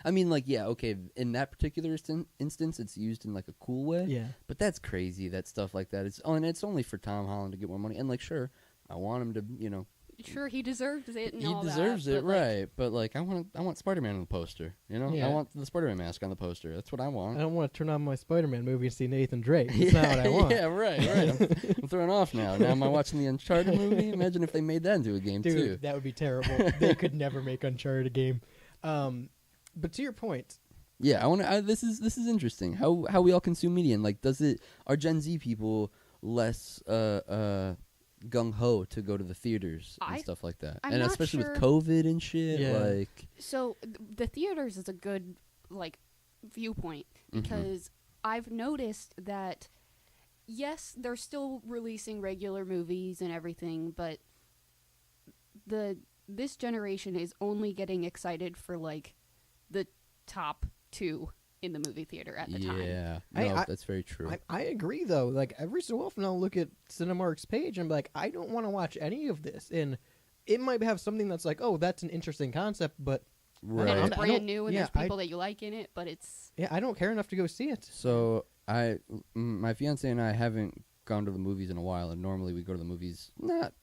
I mean, like, yeah, okay, in that particular instance, it's used in, like, a cool way. Yeah. But that's crazy, that stuff like that. And it's only for Tom Holland to get more money. And, like, sure, I want him to, Sure, he deserves it and he all deserves that, it, but, like, right? But like, I want Spider-Man on the poster. Yeah. I want the Spider-Man mask on the poster. That's what I I want. don't want to turn on my Spider-Man movie and see Nathan Drake. That's not what I want. Yeah, right. I'm thrown off now. Now am I watching the Uncharted movie? Imagine if they made that into a game Dude, too. that would be terrible. They could never make Uncharted a game. But to your point, Yeah, I want to. This is interesting. How we all consume media, and like, are Gen Z people less gung ho to go to the theaters and I- stuff like that, I'm and not especially sure- with COVID and shit. Yeah. Like, So the theaters is a good like viewpoint because I've noticed that yes, they're still releasing regular movies and everything, but this generation is only getting excited for like the top 2 in the movie theater at the time. yeah, I- no, I- that's very true. I agree though. Like every so often I'll look at Cinemark's page and be like, I don't want to watch any of this. And it might have something that's like, oh, that's an interesting concept, but right. And I it's don't- brand new and yeah, there's people that you like in it, but it's yeah, I don't care enough to go see it. So my fiance and I haven't gone to the movies in a while, and normally we go to the movies not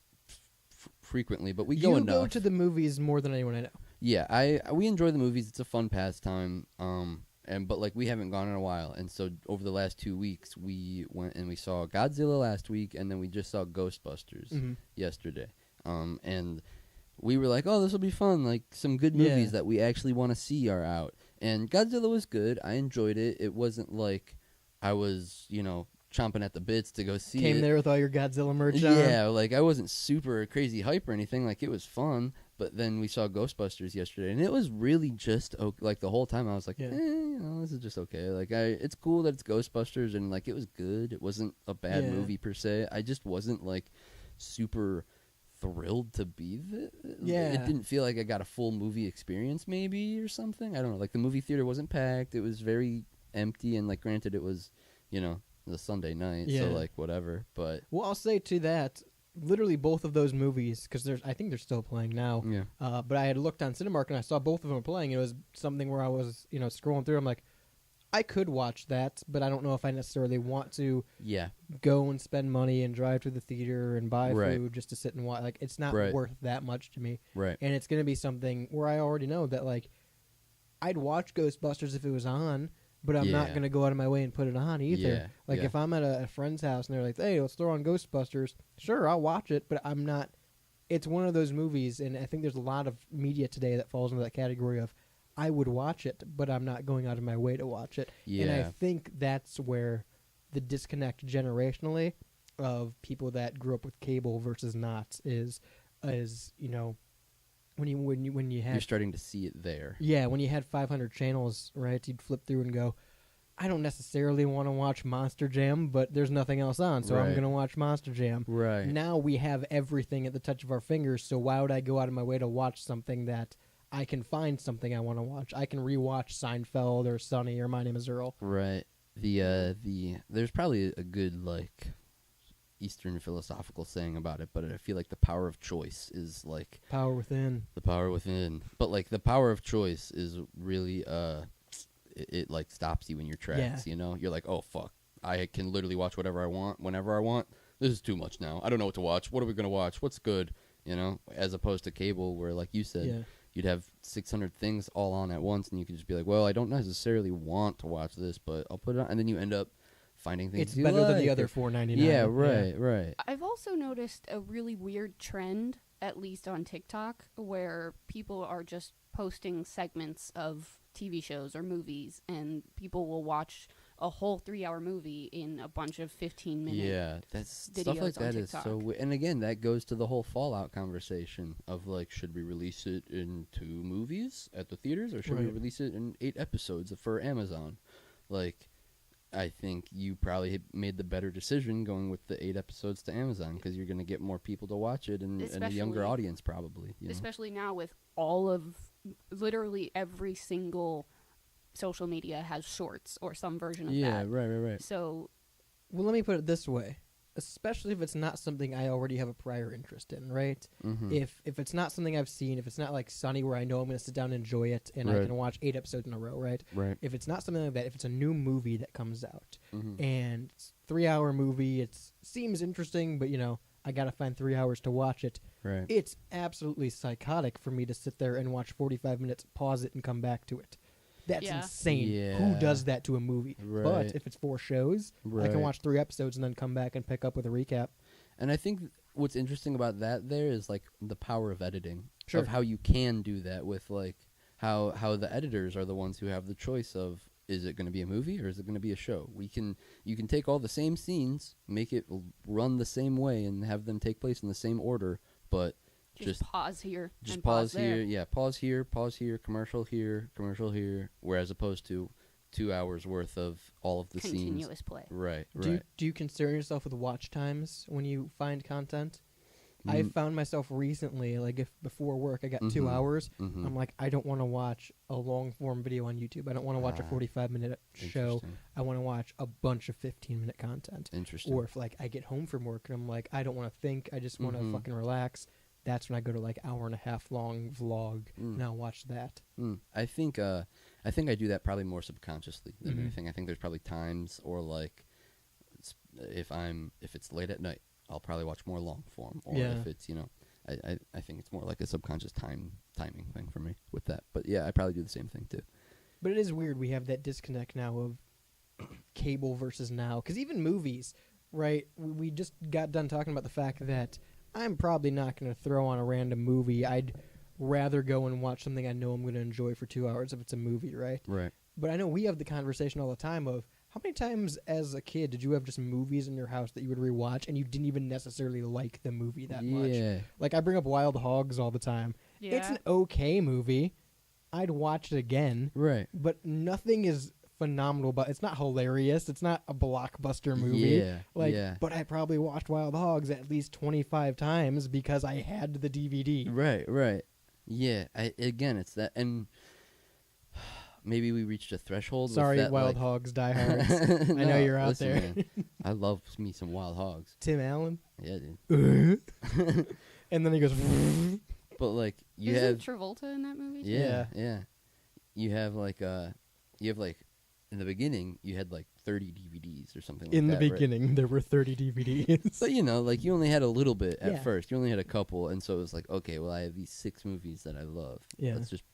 frequently, but we go You enough. go to the movies more than anyone I know. Yeah, we enjoy the movies. It's a fun pastime. But like we haven't gone in a while, and so over the last 2 weeks we went and we saw Godzilla last week, and then we just saw Ghostbusters Mhm. yesterday. And we were like, oh, this will be fun. Like some good movies Yeah. that we actually want to see are out. And Godzilla was good. I enjoyed it. It wasn't like I was, chomping at the bits to go see Came it. there with all your Godzilla merch on. Yeah, like I wasn't super crazy hype or anything. Like it was fun, but then we saw Ghostbusters yesterday, and it was really just like the whole time I was like, Yeah. this is just okay. Like it's cool that it's Ghostbusters, and like it was good. It wasn't a bad Yeah. movie per se. I just wasn't like super thrilled to be there. Yeah. It didn't feel like I got a full movie experience, maybe or something. I don't know. Like the movie theater wasn't packed. It was very empty, and like granted, it was the Sunday night, Yeah. so like whatever. But Well, I'll say to that, literally both of those movies, because I think they're still playing now. yeah. But I had looked on Cinemark and I saw both of them playing. It was something where I was, scrolling through. I'm like, I could watch that, but I don't know if I necessarily want to Yeah. go and spend money and drive to the theater and buy Right. food just to sit and watch. Like, it's not Right. worth that much to me. Right. And it's going to be something where I already know that, like, I'd watch Ghostbusters if it was on, but I'm not Yeah. going to go out of my way and put it on either. Yeah, Like, yeah. if I'm at a friend's house and they're like, hey, let's throw on Ghostbusters, sure, I'll watch it, but I'm not. It's one of those movies, and I think there's a lot of media today that falls into that category of I would watch it, but I'm not going out of my way to watch it. And I Yeah. think that's where the disconnect generationally of people that grew up with cable versus not is when you You're had starting to see it there. when you had 500 channels, right? You'd flip through and go, I don't necessarily want to watch Monster Jam, but there's nothing else on, so I'm Right. going to watch Monster Jam. Right. Now we have everything at the touch of our fingers, so why would I go out of my way to watch something that I can find something I want to watch? I can rewatch Seinfeld or Sunny or My Name is Earl. Right. There's probably a good like Eastern philosophical saying about it, but I feel like the power of choice is like Power Within. the power within. But like the power of choice is really it like stops you in your tracks, You're like, "Oh fuck. I can literally watch whatever I want whenever I want. This is too much now. I don't know what to watch. What are we going to watch? What's good?" As opposed to cable where like you said, Yeah. you'd have 600 things all on at once, and you could just be like, well, I don't necessarily want to watch this, but I'll put it on. And then you end up finding things It's you better than the like, other or- $4.99. Yeah, right. I've also noticed a really weird trend, at least on TikTok, where people are just posting segments of TV shows or movies, and people will watch a whole 3-hour movie in a bunch of 15-minute. Yeah, that's stuff videos like on that is so. TikTok. And again, that goes to the whole Fallout conversation of like, should we release it in 2 movies at the theaters, or should we Right. release it in 8 episodes for Amazon? Like, I think you probably made the better decision going with the 8 episodes to Amazon because you're going to get more people to watch it and a younger Especially- audience probably. Especially now with all of literally every single social media has shorts or some version of Yeah, that. right. So Well, let me put it this way. Especially if it's not something I already have a prior interest in, right? Mm-hmm. If it's not something I've seen, if it's not like Sunny where I know I'm going to sit down and enjoy it and I Right. can watch 8 episodes in a row, right? Right. If it's not something like that, if it's a new movie that comes out Mm-hmm. and it's a 3-hour movie, it seems interesting, but I got to find 3 hours to watch it. Right. It's absolutely psychotic for me to sit there and watch 45 minutes, pause it, and come back to it. That's Yeah. insane. Yeah. Who does that to a movie? Right. But if it's 4 shows, I Right. can watch 3 episodes and then come back and pick up with a recap. And I think what's interesting about that there is like the power of editing, Sure. of how you can do that with like how the editors are the ones who have the choice of is it going to be a movie or is it going to be a show? You can take all the same scenes, make it run the same way, and have them take place in the same order, but Just pause here. just and pause there. here, yeah, pause here, commercial here, whereas opposed to 2 hours worth of all of the scenes. Continuous play. Right, Do right. you concern yourself with watch times when you find content? I've found myself recently, like if before work I got 2 hours, Mhm. I'm like, I don't want to watch a long form video on YouTube. I don't want to watch a 45-minute show. Interesting. I want to watch a bunch of 15-minute content. Interesting. Or if like I get home from work and I'm like, I don't want to think, I just want to Mhm. fucking relax. That's when I go to like hour and a half long vlog and I'll watch that. I think I do that probably more subconsciously than Mhm. anything. I think there's probably times or like if it's late at night, I'll probably watch more long form. Or Yeah. if it's I think it's more like a subconscious timing thing for me with that. But yeah, I probably do the same thing too. But it is weird we have that disconnect now of cable versus now. Because even movies, right? We just got done talking about the fact that I'm probably not going to throw on a random movie. I'd rather go and watch something I know I'm going to enjoy for 2 hours if it's a movie, right? Right. But I know we have the conversation all the time of how many times as a kid did you have just movies in your house that you would rewatch and you didn't even necessarily like the movie that much? Yeah. Like I bring up Wild Hogs all the time. Yeah. It's an okay movie. I'd watch it again, Right. but nothing is phenomenal. But it's not hilarious. It's not a blockbuster movie. Yeah. Like, yeah. but I probably watched Wild Hogs at least 25 times because I had the DVD. Right, right. Yeah, again, it's that, and maybe we reached a threshold. Sorry, with that, Wild like, Hogs diehards. I know you're out listen, there. Man, I love me some Wild Hogs. Tim Allen. Yeah, dude. And then he goes, But like you Isn't have, Travolta in that movie? too? yeah. You have like in the beginning you had like 30 DVDs or something. in the like that, right? beginning, there were 30 DVDs. But like you only had a little bit at Yeah. first. You only had a couple, and so it was like, okay, well I have these 6 movies that I love. Yeah. Let's just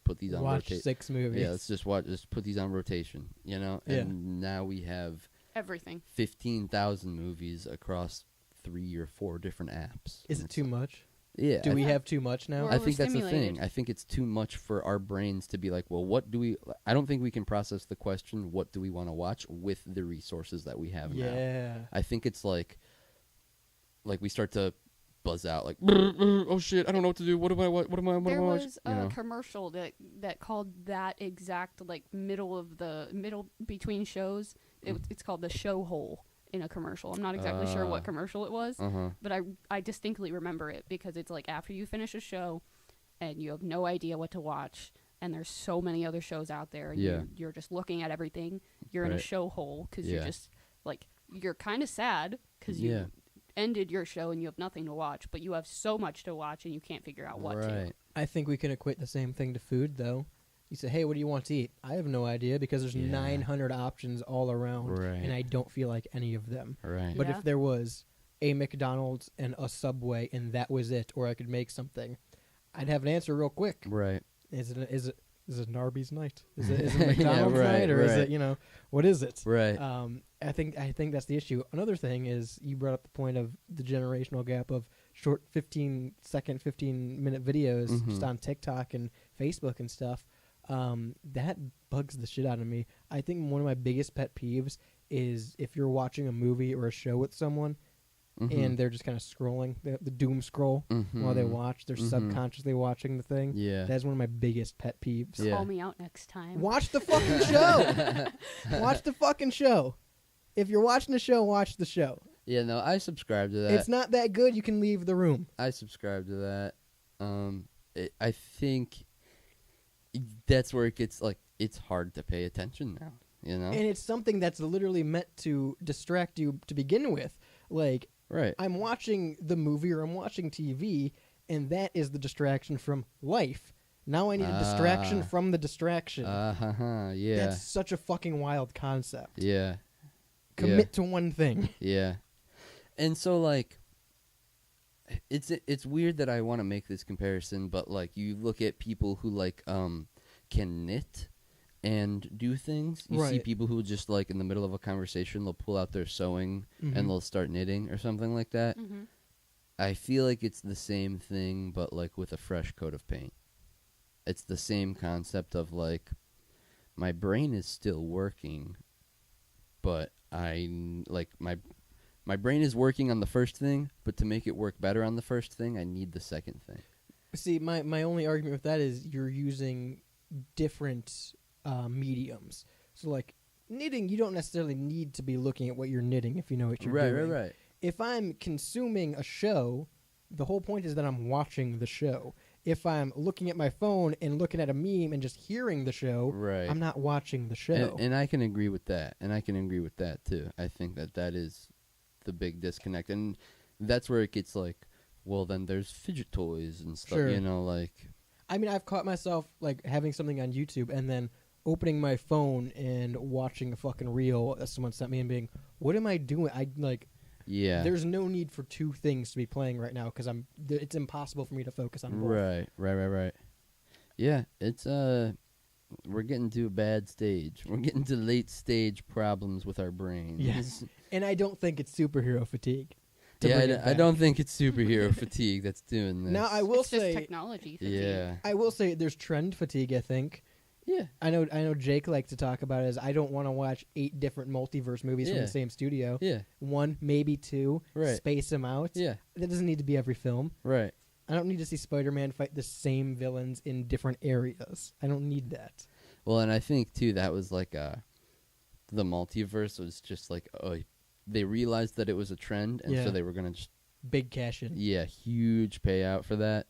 put these on Watch rotation. 6 movies. Yeah, let's just put these on rotation. Yeah. And now we have Everything. 15,000 movies across 3 or 4 different apps. Is And it it's too like- much? Yeah. Do we have too much now? Or I think that's the thing. overstimulated. I think it's too much for our brains to be like, well, what do we? I don't think we can process the question, what do we want to watch with the resources that we have now. Yeah. I think it's like we start to buzz out like, oh shit, I don't know what to do. What am I? What am I? What There am I watching? was a commercial that called that exact like middle between shows. It's called the show hole in a commercial. I'm not exactly sure what commercial it was, but I distinctly remember it because it's like after you finish a show and you have no idea what to watch and there's so many other shows out there and Yeah. you're just looking at everything. You're in a Right. show hole because Yeah. you're just like you're kind of sad because Yeah. you ended your show and you have nothing to watch, but you have so much to watch and you can't figure out what to. Right. I think we can equate the same thing to food, though. You say, hey, what do you want to eat? I have no idea because there's Yeah. 900 options all around, Right. and I don't feel like any of them. Right. But Yeah. if there was a McDonald's and a Subway and that was it, or I could make something, I'd have an answer real quick. Right. Is it an Arby's night? Is it a McDonald's right, night, or is right. it what is it? Right. I think that's the issue. Another thing is you brought up the point of the generational gap of short 15-minute videos Mhm. just on TikTok and Facebook and stuff. That bugs the shit out of me. I think one of my biggest pet peeves is if you're watching a movie or a show with someone and they're just kind of scrolling the doom scroll while they watch. They're subconsciously watching the thing. Yeah. That's one of my biggest pet peeves. Yeah. Call me out next time. Watch the fucking show. Watch the fucking show. If you're watching the show, watch the show. Yeah, no, I subscribe to that. It's not that good. You can leave the room. I subscribe to that. I think that's where it gets like it's hard to pay attention now. And it's something that's literally meant to distract you to begin with. Like, Right. I'm watching the movie or I'm watching TV, and that is the distraction from life. Now I need a distraction from the distraction. Yeah. That's such a fucking wild concept. Yeah. Commit to one thing. Yeah. And so like it's weird that I want to make this comparison, but like you look at people who like can knit and do things. You see Right. people who just like in the middle of a conversation they'll pull out their sewing Mhm. and they'll start knitting or something like that. Mm-hmm. I feel like it's the same thing but like with a fresh coat of paint. It's the same concept of like my brain is still working, but my brain is working on the first thing, but to make it work better on the first thing, I need the second thing. See, my only argument with that is you're using different mediums. So, like, knitting, you don't necessarily need to be looking at what you're knitting if you know what you're doing. Right. If I'm consuming a show, the whole point is that I'm watching the show. If I'm looking at my phone and looking at a meme and just hearing the show, Right. I'm not watching the show. And I can agree with that. And I can agree with that, too. I think that is the big disconnect. And that's where it gets like, well, then there's fidget toys and stuff, Sure. you know, like... I mean, I've caught myself, like, having something on YouTube and then opening my phone and watching a fucking reel that someone sent me and being, what am I doing? Yeah. There's no need for two things to be playing right now because it's impossible for me to focus on both. Right. Yeah, it's we're getting to a bad stage. We're getting to late stage problems with our brains. Yes. And I don't think it's superhero fatigue. Yeah, I don't think it's superhero fatigue that's doing this. Now I will It's just say, technology. Fatigue. Yeah. I will say, there's trend fatigue. I think. Yeah. I know. Jake likes to talk about it as I don't want to watch 8 different multiverse movies from Yeah. the same studio. Yeah. 1, maybe 2. Right. Space them out. Yeah. That doesn't need to be every film. Right. I don't need to see Spider-Man fight the same villains in different areas. I don't need that. Well, and I think too that was like the multiverse was just like they realized that it was a trend, and Yeah. so they were gonna just Big cash in. huge payout for that.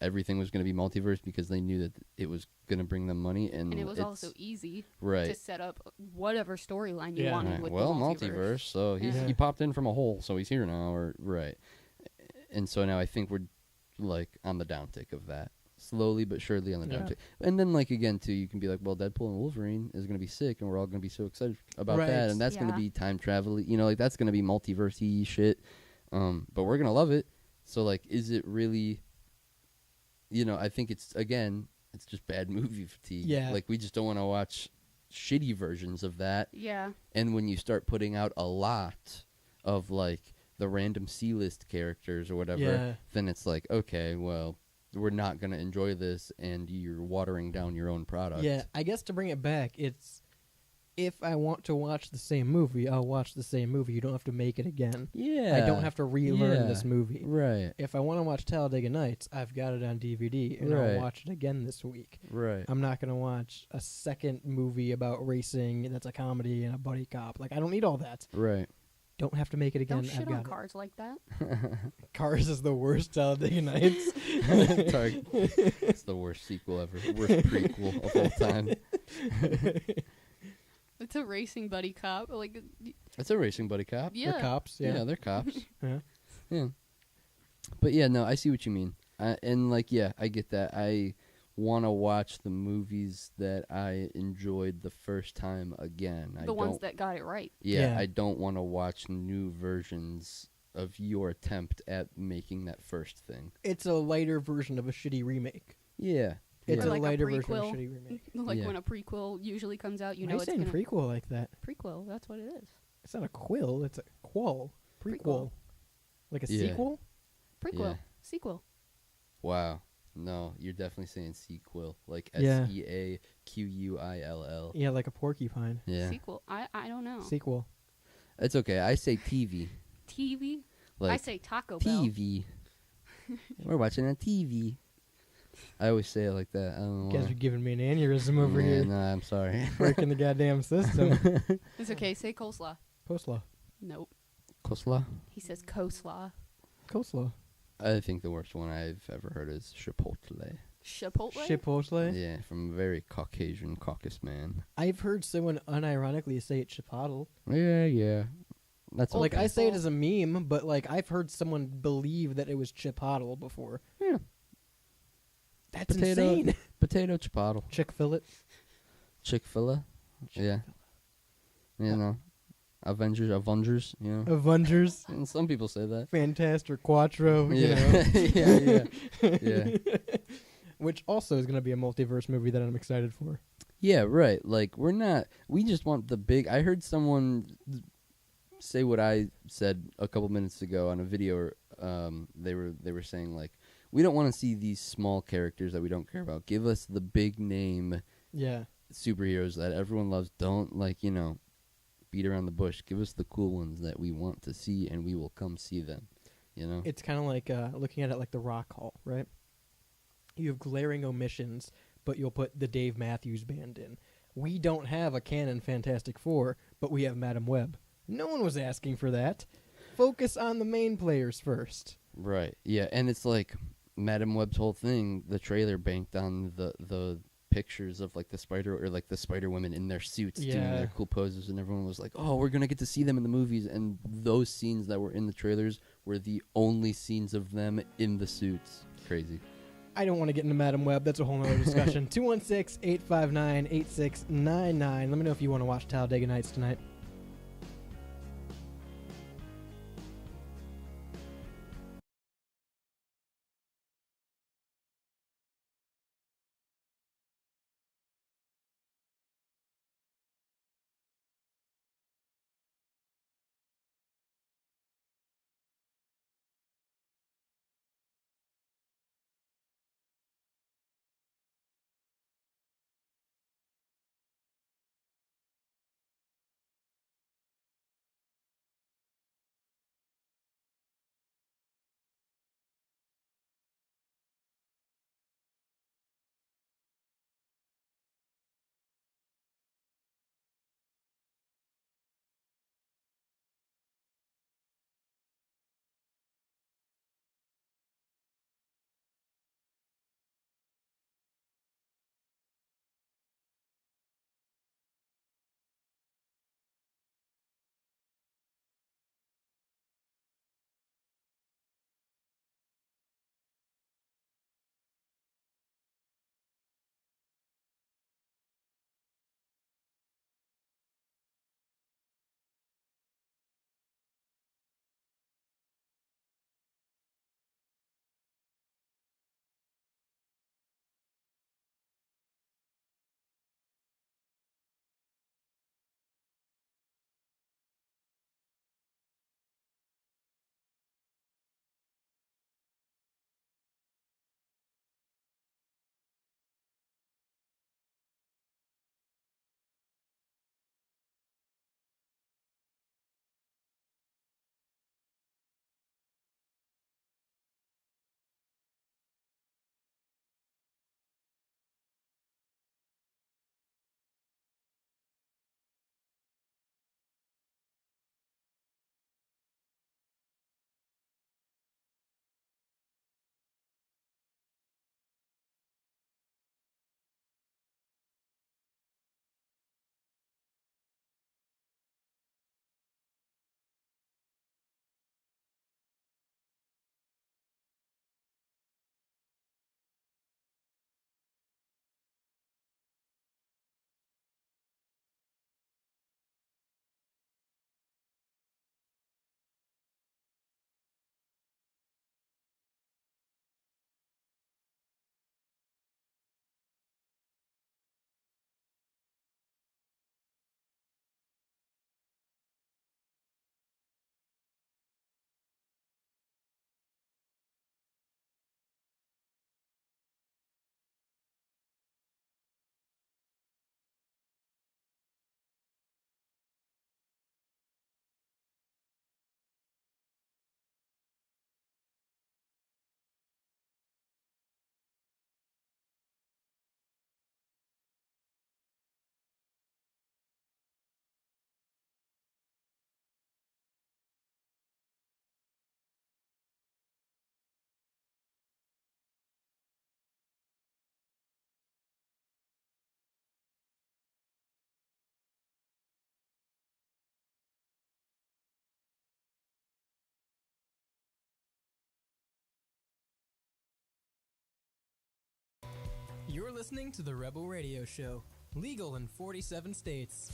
Everything was gonna be multiverse because they knew that it was gonna bring them money, and And it was it's- also easy right. to set up whatever storyline you Yeah. wanted Right. with Well, the multiverse. so Yeah. he popped in from a hole, so he's here now, or right. And so now I think we're like on the downtick of that, slowly but surely on the Yeah. downtick. And then like again too, you can be like, well, Deadpool and Wolverine is gonna be sick, and we're all gonna be so excited about Right. that, and that's gonna Yeah. be time travel, you know, like that's gonna be multiverse-y shit. But we're gonna love it. So like, is it really? You know, I think it's just bad movie fatigue. Yeah. Like we just don't want to watch shitty versions of that. Yeah. And when you start putting out a lot of like the random C-list characters or whatever, Yeah. then it's like, okay, well, we're not going to enjoy this, and you're watering down your own product. Yeah, I guess to bring it back, it's if I want to watch the same movie, I'll watch the same movie. You don't have to make it again. Yeah. I don't have to relearn Yeah. this movie. Right. If I want to watch Talladega Nights, I've got it on DVD, and Right. I'll watch it again this week. Right. I'm not going to watch a second movie about racing that's a comedy and a buddy cop. Like, I don't need all that. Right. Don't have to make it again. Don't shit I've on got cars like that. it. Cars is the worst Talladega Nights. It's the worst sequel ever. Worst prequel of all time. It's a racing buddy cop. Like, It's a racing buddy cop. yeah. They're cops, Yeah, yeah. they're cops. Yeah. Yeah. But yeah, no, I see what you mean. And like, yeah, I get that. I want to watch the movies that I enjoyed the first time again. The ones that got it right. Yeah, Yeah. I don't want to watch new versions of your attempt at making that first thing. It's a lighter version of a shitty remake. Yeah. It's Or a like a lighter version of a prequel. shitty remake. Like Yeah. when a prequel usually comes out, you Why know are you it's saying gonna prequel like that? prequel. That's what it is. It's not a quill. It's a qual. Prequel. Prequel. Like a Yeah. sequel? Prequel. Yeah. Sequel. Wow. No, you're definitely saying sequel, like Yeah. SEAQUILL. Yeah, like a porcupine. Yeah. Sequel. I don't know. Sequel. It's okay. I say TV. TV. Like I say Taco Bell. TV. We're watching on TV. I always say it like that. I don't know You guys why. are giving me an aneurysm over here. No, I'm sorry. Breaking the goddamn system. It's okay. Say coleslaw. Coleslaw. Nope. Coleslaw? He says coleslaw. Coleslaw. I think the worst one I've ever heard is Chipotle. Chipotle. Chipotle. Yeah, from a very Caucasian caucus man. I've heard someone unironically say it chipotle. Yeah. That's Like, okay. I say it as a meme, but, like, I've heard someone believe that it was chipotle before. Yeah. That's Potato- insane. Potato chipotle. Chick-fil-A. Chick-fil-A. Yeah. You know. Avengers, you know. Avengers. And some people say that. Fantastic Quattro. You Yeah. know. Yeah. Which also is going to be a multiverse movie that I'm excited for. Yeah, right. Like, we just want the big. I heard someone say what I said a couple minutes ago on a video. They were saying, like, we don't want to see these small characters that we don't care about. Give us the big name Yeah. superheroes that everyone loves. Don't beat around the bush. Give us the cool ones that we want to see, and we will come see them. It's kind of like looking at it like the Rock Hall, right? You have glaring omissions, but you'll put the Dave Matthews Band in. We don't have a canon Fantastic Four, but we have Madam Web. No one was asking for that. Focus on the main players first. Right. Yeah, and it's like Madam Web's whole thing. The trailer banked on the pictures of like the Spider Women in their suits doing their cool poses, and everyone was like, "Oh, we're gonna get to see them in the movies." And those scenes that were in the trailers were the only scenes of them in the suits. Crazy. I don't want to get into Madam Web. That's a whole nother discussion. 216-859-8699. Let me know if you want to watch Talladega Nights tonight. You're listening to the Rebel Radio Show, legal in 47 states.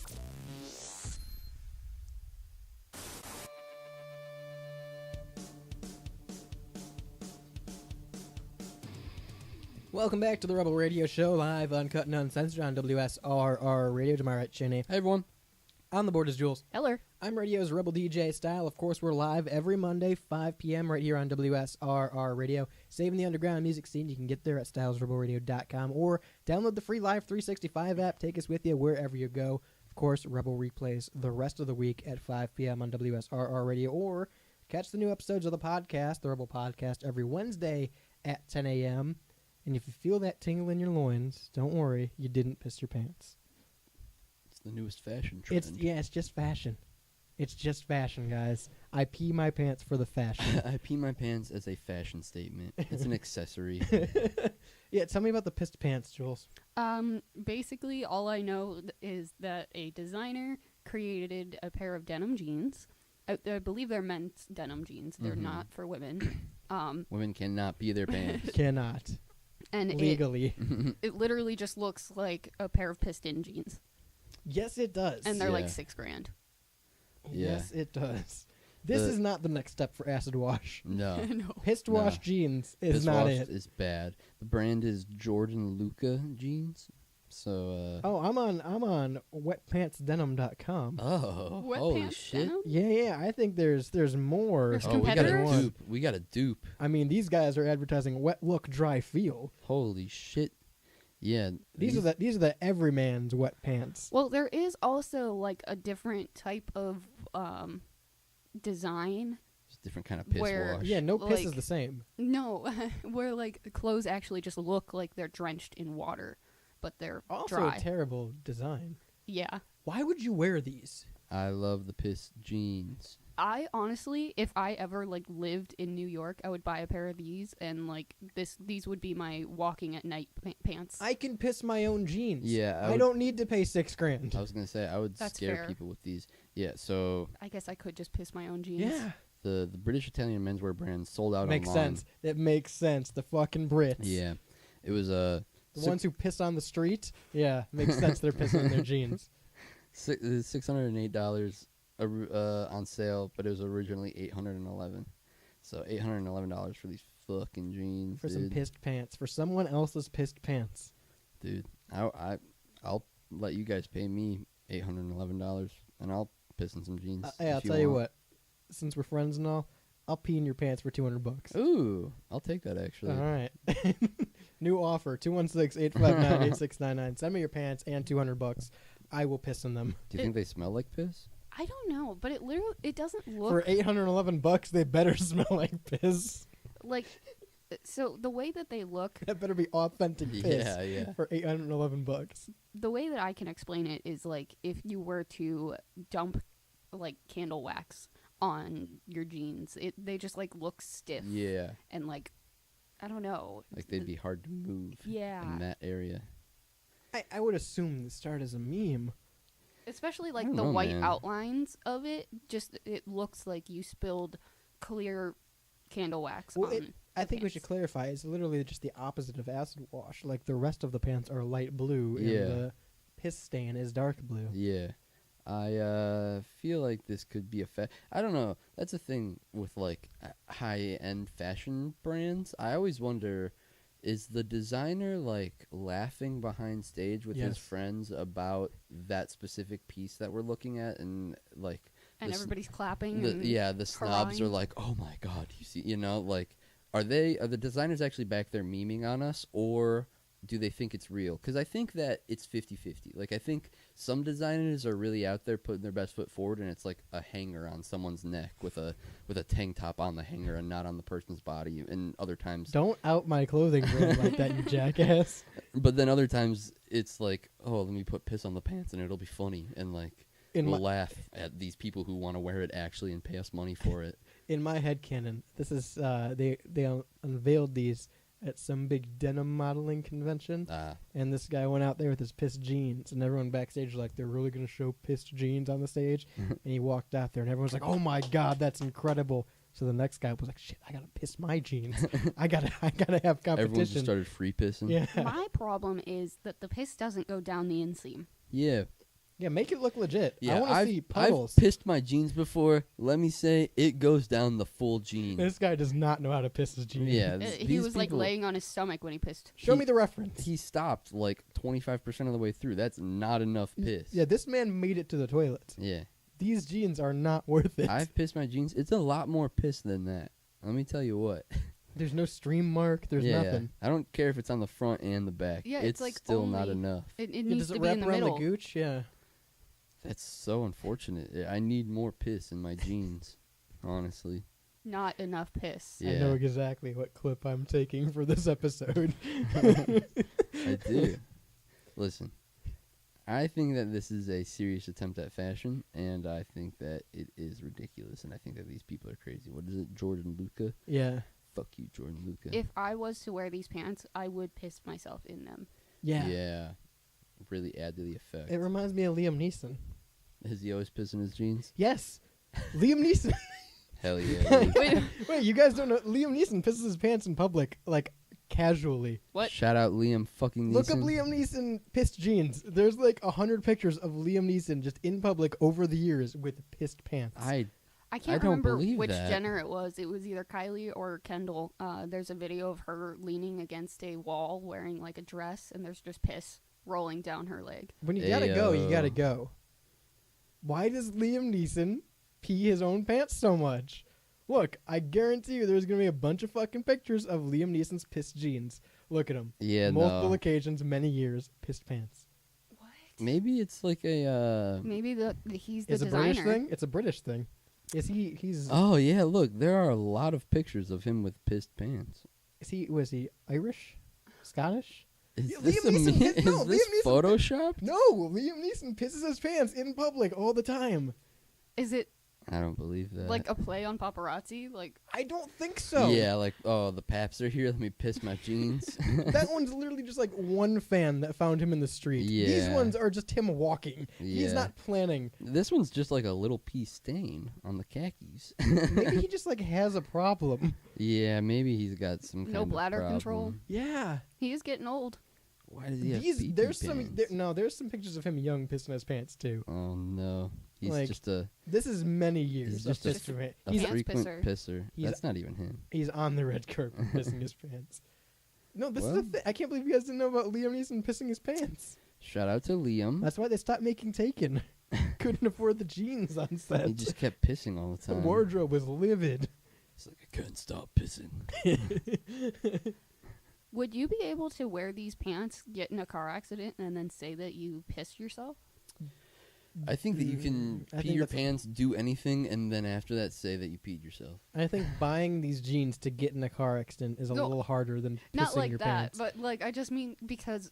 Welcome back to the Rebel Radio Show, live, uncut, and uncensored on WSRR Radio. To my right, Chinny. Hey, everyone. On the board is Jules. Heller. I'm radio's Rebel DJ Style. Of course, we're live every Monday, 5 p.m. right here on WSRR Radio. Saving the underground music scene. You can get there at stylesrebelradio.com or download the free Live 365 app. Take us with you wherever you go. Of course, Rebel replays the rest of the week at 5 p.m. on WSRR Radio, or catch the new episodes of the podcast, the Rebel Podcast, every Wednesday at 10 a.m. And if you feel that tingle in your loins, don't worry, you didn't piss your pants. It's the newest fashion trend. It's just fashion. It's just fashion, guys. I pee my pants for the fashion. I pee my pants as a fashion statement. It's an accessory. Yeah, tell me about the pissed pants, Jules. Basically, all I know is that a designer created a pair of denim jeans. I believe they're men's denim jeans. They're not for women. Women cannot pee their pants. Cannot. And Legally. it literally just looks like a pair of piston jeans. Yes, it does. And they're like Yeah. $6,000. Yeah. Yes, it does. This is not the next step for acid wash. No. No. Pissed wash No. jeans is Piss not washed it. is bad. The brand is Jordan Luca jeans. So Oh, I'm on wetpantsdenim.com. Wet holy pants shit. denim? Yeah, I think there's more. There's Oh, we got a competitors? dupe. We got a dupe. I mean, these guys are advertising wet look, dry feel. Holy shit. Yeah. These are the everyman's wet pants. Well, there is also like a different type of design. It's a different kind of piss Where- wash. Yeah, no piss is Like- the same. No, where like clothes actually just look like they're drenched in water, but they're Also dry. a terrible design. Yeah. Why would you wear these? I love the piss jeans. I honestly, if I ever like lived in New York, I would buy a pair of these, and like these would be my walking at night pants. I can piss my own jeans. Yeah, I I would- don't need to pay $6,000. I was gonna say I would That's scare fair. people with these. Yeah, so I guess I could just piss my own jeans. Yeah, the British Italian menswear brand sold out makes online. sense. It makes sense. The fucking Brits. Yeah, it was The ones who piss on the street. Yeah, makes sense. They're pissing on their jeans. $608 on sale, but it was originally $811. So $811 for these fucking jeans, For some dude. pissed pants. For someone else's pissed pants. Dude, I'll let you guys pay me $811, and I'll piss in some jeans. Hey, I'll tell you what. Since we're friends and all, I'll pee in your pants for $200. Ooh, I'll take that actually. All right. New offer: 216-859-8699. Send me your pants and $200. I will piss in them. Do you think they smell like piss? I don't know, but it doesn't look For $811, they better smell like piss. like. So the way that they look, That better be authentic piss. Yeah, yeah. For $811. the way that I can explain it is like if you were to dump like candle wax on your jeans, they just like look stiff Yeah, and like I don't know. like they'd be hard to move Yeah. in that area. I would assume this started as a meme. Especially I like don't the know, white man. outlines of it, just it looks like you spilled clear candle wax Well, on. I the think we should pants. clarify. It's literally just the opposite of acid wash. Like the rest of the pants are light blue, Yeah. and the piss stain is dark blue. Yeah. I feel like this could be I don't know. That's the thing with like high-end fashion brands. I always wonder, is the designer like laughing behind stage with his Yes. friends about that specific piece that we're looking at, and like And the s- everybody's clapping. and the snobs are hurrahing. like, oh my god, you see, like, are the designers actually back there memeing on us, or do they think it's real? Because I think that it's 50-50. Like, I think some designers are really out there putting their best foot forward, and it's like a hanger on someone's neck with a tank top on the hanger and not on the person's body. And other times, Don't out my clothing brand like that, you jackass. but then other times it's like, oh, let me put piss on the pants and it'll be funny, and like In we'll my laugh at these people who want to wear it actually and pay us money for it. in my head canon, this is they unveiled these at some big denim modeling convention, and this guy went out there with his pissed jeans, and everyone backstage was like, they're really gonna show pissed jeans on the stage, and he walked out there, and everyone's like, oh my god, that's incredible. So the next guy was like, shit, I gotta piss my jeans. I gotta have competition. Everyone just started free pissing. Yeah. My problem is that the piss doesn't go down the inseam. Yeah. Yeah, make it look legit. I Yeah, want to see I've puddles. pissed my jeans before. Let me say, it goes down the full jean. This guy does not know how to piss his jeans. Yeah, He these was like people- laying on his stomach when he pissed. Show me the reference. He stopped like 25% of the way through. That's not enough piss. Yeah, this man made it to the toilet. Yeah. These jeans are not worth it. I've pissed my jeans. It's a lot more piss than that. Let me tell you what. There's no stream mark. There's yeah, nothing. I don't care if it's on the front and the back. Yeah, it's it's like still not only- enough. It Yeah, needs does to it be wrap in the around middle. the gooch? Yeah. That's so unfortunate. I need more piss in my jeans, honestly. Not enough piss. Yeah. I know exactly what clip I'm taking for this episode. I do. Listen, I think that this is a serious attempt at fashion, and I think that it is ridiculous, and I think that these people are crazy. What is it, Jordan Luca? Yeah. Fuck you, Jordan Luca. If I was to wear these pants, I would piss myself in them. Yeah. Yeah. Really add to the effect. It reminds me of Liam Neeson. Is he always pissing his jeans? Yes. Liam Neeson. Hell yeah. dude. Wait, Wait, you guys don't know Liam Neeson pisses his pants in public, like casually. what? Shout out Liam fucking Neeson. Look up Liam Neeson pissed jeans. There's like 100 pictures of Liam Neeson just in public over the years with pissed pants. I I can't don't remember believe which that. Jenner it was. It was either Kylie or Kendall. There's a video of her leaning against a wall wearing like a dress, and there's just piss rolling down her leg. When you gotta go, you Ayo. gotta go. Why does Liam Neeson pee his own pants so much? Look, I guarantee you there's gonna be a bunch of fucking pictures of Liam Neeson's pissed jeans. Look at him. yeah Multiple no. occasions, many years, pissed pants. What? Maybe it's like a Maybe he's the It's a designer. British thing? It's a British thing. Is he's Oh yeah, look, there are a lot of pictures of him with pissed pants. was he Irish? Scottish? Is Yeah, this, Liam Neeson is piss- no, this Liam Neeson Photoshop? No, Liam Neeson pisses his pants in public all the time. Is it I don't believe that. like a play on paparazzi? Like, I don't think so. Yeah, like, oh, the paps are here, let me piss my jeans. That one's literally just like one fan that found him in the street. These Yeah. ones are just him walking. He's Yeah. not planning. This one's just like a little pea stain on the khakis. Maybe he just like has a problem. Yeah, maybe he's got some kind No of bladder problem. control? Yeah. he is getting old. Why does he have These pee-pee there's pants? there's some pictures of him young pissing his pants too. Oh no, he's Like, just a This is many years He's of just a- pissing pants. a He's, Pants frequent pisser. pisser. He's- That's not even him. he's on the red carpet pissing his pants. No, this is Well- the thing. I can't believe you guys didn't know about Liam Neeson pissing his pants. Shout out to Liam. That's why they stopped making Taken. Couldn't afford the jeans on set. He just kept pissing all the The time. wardrobe was livid. He's like, I can't stop pissing. Would you be able to wear these pants, get in a car accident, and then say that you pissed yourself? I think that you can I pee think your that's- pants, do anything, and then after that say that you peed yourself. I think buying these jeans to get in a car accident is a No, little harder than Not pissing like your that, pants. but like I just mean because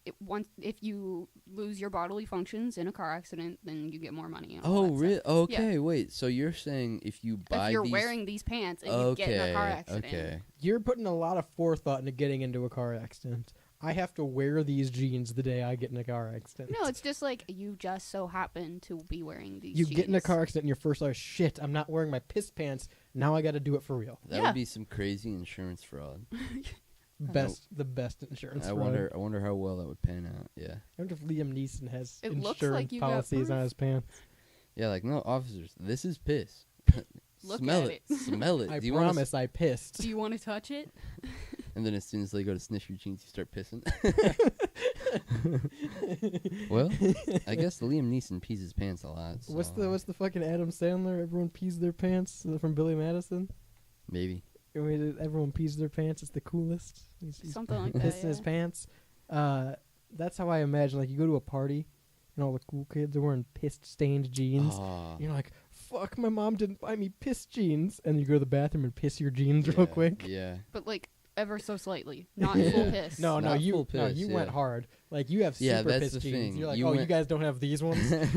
if you lose your bodily functions in a car accident, then you get more money. And all Oh, that really? stuff. Okay, wait. So you're saying if you buy If you're these... wearing these pants and you get in a car accident, Okay. You're putting a lot of forethought into getting into a car accident. I have to wear these jeans the day I get in a car accident. no, it's just like you just so happen to be wearing these. You get in a jeans. car accident and you're first like, shit, I'm not wearing my piss pants. Now I got to do it for real. That Yeah. would be some crazy insurance fraud. The best insurance. I fraud. wonder how well that would pan out. Yeah. I wonder if Liam Neeson has It looks insurance like you got policies on proof. his pants. Yeah, like, no, officers, this is piss. Look Smell at it. it. Smell it. I Do you wanna promise I pissed. Do you want to touch it? And then as soon as they go to sniff your jeans, you start pissing. Well, I guess Liam Neeson pees his pants a lot. So What's the fucking Adam Sandler? Everyone pees their pants from Billy Madison. maybe? Everyone pees their pants. It's the coolest. He's Something like that. pissing his Yeah. pants. That's how I imagine. Like you go to a party, and all the cool kids are wearing piss-stained jeans. Aw. You're like, fuck, my mom didn't buy me piss jeans. And you go to the bathroom and piss your jeans real Yeah, quick. Yeah. But like ever so slightly, not Yeah. full piss. No, Not you full piss, you went yeah. hard. Like you have Yeah, super that's piss the jeans. thing. You're like, You oh, you went- guys don't have these ones. They're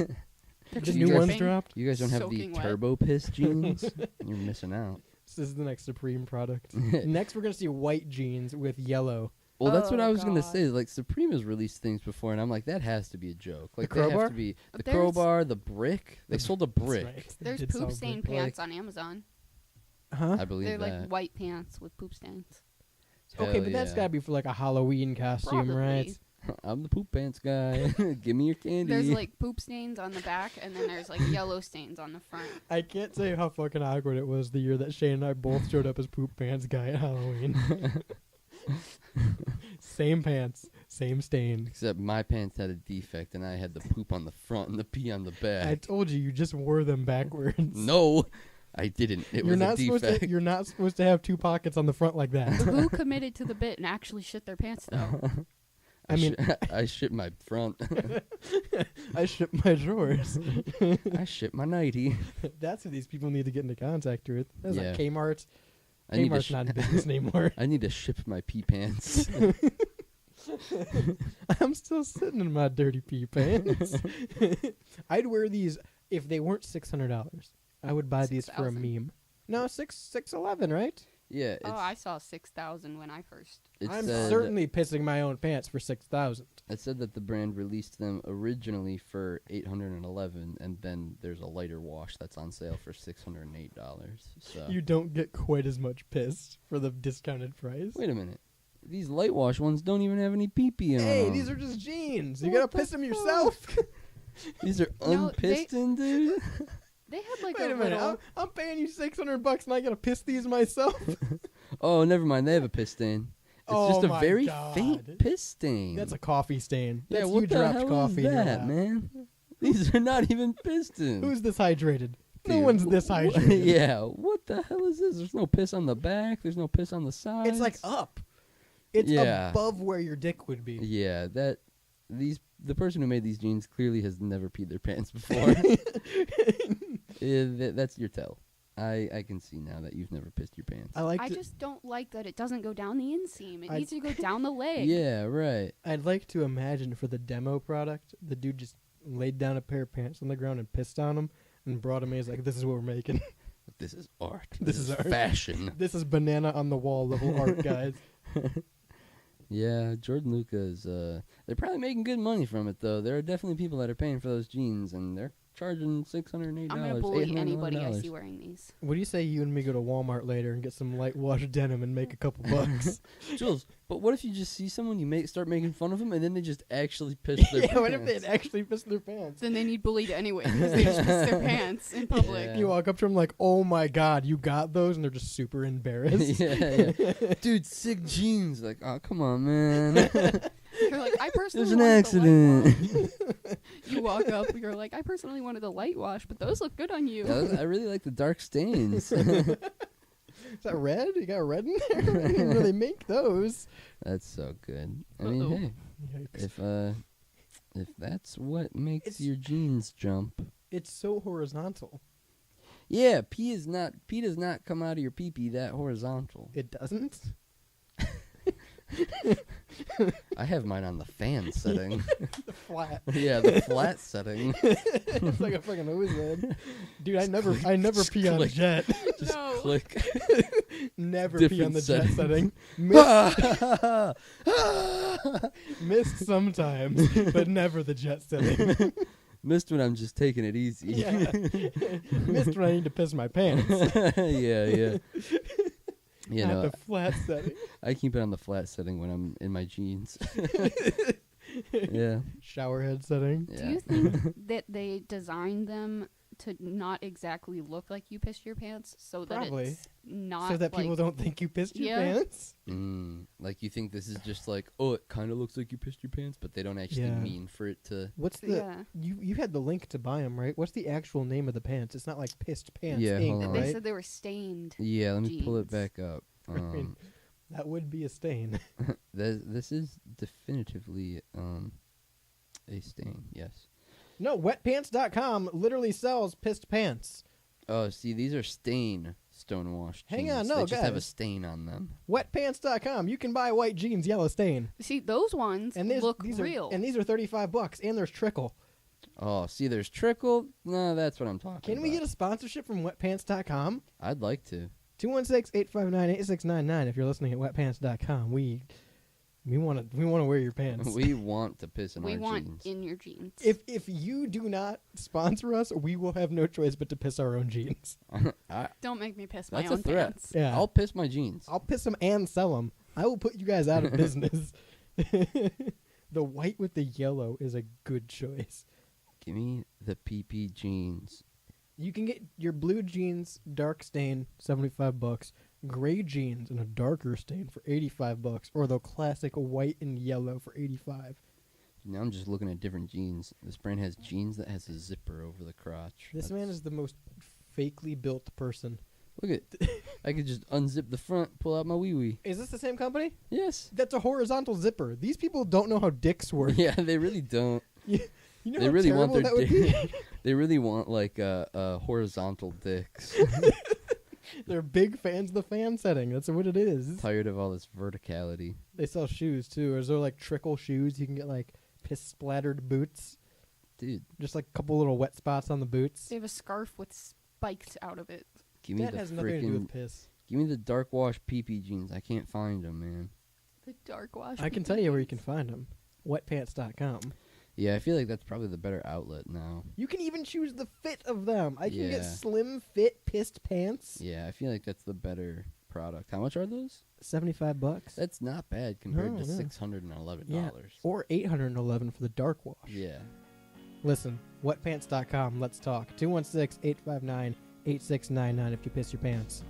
The just new ones dripping. dropped. You guys don't have Soaking the wet. turbo piss jeans? You're missing out. This is the next Supreme product. Next, we're gonna see white jeans with yellow. Well, that's what Oh, I was gonna God. say. Like Supreme has released things before, and I'm like, that has to be a joke. Like they crowbar? have to be the There's- crowbar, the brick. They sold a That's brick. right. They There's did sell poop brick. stained brick. pants on Amazon. Huh? I believe They're that. like white pants with poop stains. Okay, Hell but that's yeah. gotta be for like a Halloween costume, right? I'm the poop pants guy. Give me your candy. There's like poop stains on the back, and then there's like yellow stains on the front. I can't tell you how fucking awkward it was the year that Shane and I both showed up as poop pants guy at Halloween. Same pants, same stain. Except my pants had a defect, and I had the poop on the front and the pee on the back. I told you just wore them backwards. No, I didn't. It was a defect. You're not supposed to have two pockets on the front like that. Who committed to the bit and actually shit their pants though? I mean, I shit my front. I ship my drawers. I shit my nightie. That's who these people need to get into contact with. That's Yeah. like Kmart. I need to Kmart's not in business anymore. I need to ship my pee pants. I'm still sitting in my dirty pee pants. I'd wear these if they weren't $600. I would buy these for a 6,000. meme. No, 611, right? Yeah, it's, Oh, I saw 6,000 when I first. it I'm said, certainly pissing my own pants for 6,000. It said that the brand released them originally for $811, and then there's a lighter wash that's on sale for $608. So You don't get quite as much pissed for the discounted price. wait a minute, these light wash ones don't even have any pee-pee on Hey, them. these are just jeans. You What gotta the piss them yourself. These are No, unpiston, dude. They had like Wait a minute. little. I'm paying you $600 and I gotta piss these myself. Oh, never mind. They have a piss stain. It's Oh just a my very God. faint piss stain. That's a coffee stain. yeah. That's What you the dropped hell coffee is in your that, lap. man? These are not even piston. Who's this hydrated? No Dude, one's this hydrated. Yeah. What the hell is this? There's no piss on the back. There's no piss on the sides. It's like up. It's Yeah. above where your dick would be. Yeah. The person who made these jeans clearly has never peed their pants before. That's your tell. I can see now that you've never pissed your pants. I like I to, just don't like that it doesn't go down the inseam. It I- needs to go down the leg. Yeah. Right. I'd like to imagine for the demo product, the dude just laid down a pair of pants on the ground and pissed on them and brought them in. He's like, "This is what we're making. This is art. This is art. fashion. This is banana on the wall level art, guys." Yeah, Jordan Luca is. They're probably making good money from it, though. There are definitely people that are paying for those jeans, and they're charging $608. I'm gonna bully anybody I $811. see wearing these. What do you say you and me go to Walmart later and get some light wash denim and make a couple bucks? Jules, but what if you just see someone, you start making fun of them, and then they just actually piss their Yeah, pants? what if they had actually pissed their pants? Then they need bullied anyway because they just piss their pants in public. Yeah. You walk up to them like, "Oh my god, you got those," and they're just super embarrassed. yeah. Dude, sick jeans. Like, oh, come on, man. You're like, I personally There's an wanted the light accident. wash. You walk up, you're like, I personally wanted the light wash, but those look good on you. I really like the dark stains. Is that red? You got red in there? I didn't really make those. That's so good. I mean, Uh-oh. hey, Yikes. if that's what makes It's- your jeans jump. It's so horizontal. Yeah, pee does not come out of your pee-pee that horizontal. It doesn't? I have mine on the fan setting. The flat. Yeah, the flat setting. It's like a fucking hose head. Dude, I never pee on a click. jet. Just No. click. Never pee on Different the jet setting. setting. Missed sometimes, but never the jet setting. Missed when I'm just taking it easy. Yeah. Missed when I need to piss my pants. yeah. You Not know, the flat setting. I keep it on the flat setting when I'm in my jeans. Yeah. Shower head setting. Yeah. Do you think that they designed them to not exactly look like you pissed your pants so that Probably. it's not So that like, people don't think you pissed your Yeah. pants? Like you think this is just like, oh, it kind of looks like you pissed your pants, but they don't actually Yeah. mean for it to. What's the Yeah. you had the link to buy them, right? What's the actual name of the pants? It's not like pissed pants Yeah, Inc., hold on. They right? said they were stained. Yeah, let me pull it Jeans. back up. I mean, that would be a stain. This is definitively a stain. Yes. No, wetpants.com literally sells pissed pants. Oh, see, these are stonewashed. Hang jeans. on, no, they just have a guys. stain on them. Wetpants.com. You can buy white jeans, yellow stain. See, those ones And look these real. Are, and these are $35, and there's trickle. Oh, see, there's trickle. No, that's what I'm talking about. Can we get a sponsorship from wetpants.com? I'd like to. 216-859-8699 if you're listening at wetpants.com. We want to wear your pants. We want to piss in we our want jeans. in your jeans. If you do not sponsor us, we will have no choice but to piss our own jeans. Don't make me piss my That's a own threat. pants. Yeah. I'll piss my jeans. I'll piss them and sell them. I will put you guys out of business. The white with the yellow is a good choice. Give me the PP jeans. You can get your blue jeans dark stain, $75, gray jeans in a darker stain for $85, or the classic white and yellow for $85. Now I'm just looking at different jeans. This brand has jeans that has a zipper over the crotch. This man is the most fakely built person. Look at I could just unzip the front, pull out my wee wee. Is this the same company? Yes. That's a horizontal zipper. These people don't know how dicks work. Yeah, they really don't. You know They how really want terrible their that would be? They really want like horizontal dicks. They're big fans of the fan setting. That's what it is. Tired of all this verticality. They sell shoes too. Is there like trickle shoes? You can get like piss splattered boots. Dude, Just like a couple little wet spots on the boots. They have a scarf with spikes out of it. give me That the has nothing to do with freaking piss. give me the dark wash PP jeans. I can't find them, man. The dark wash. I can tell you where you can find them. Wetpants.com. Yeah, I feel like that's probably the better outlet now. You can even choose the fit of them. I can get Yeah. slim fit pissed pants. Yeah, I feel like that's the better product. How much are those? $75. That's not bad compared No, to no. $611. Yeah. Or $811 for the dark wash. Yeah. Listen, wetpants.com. Let's talk. 216-859-8699 if you piss your pants.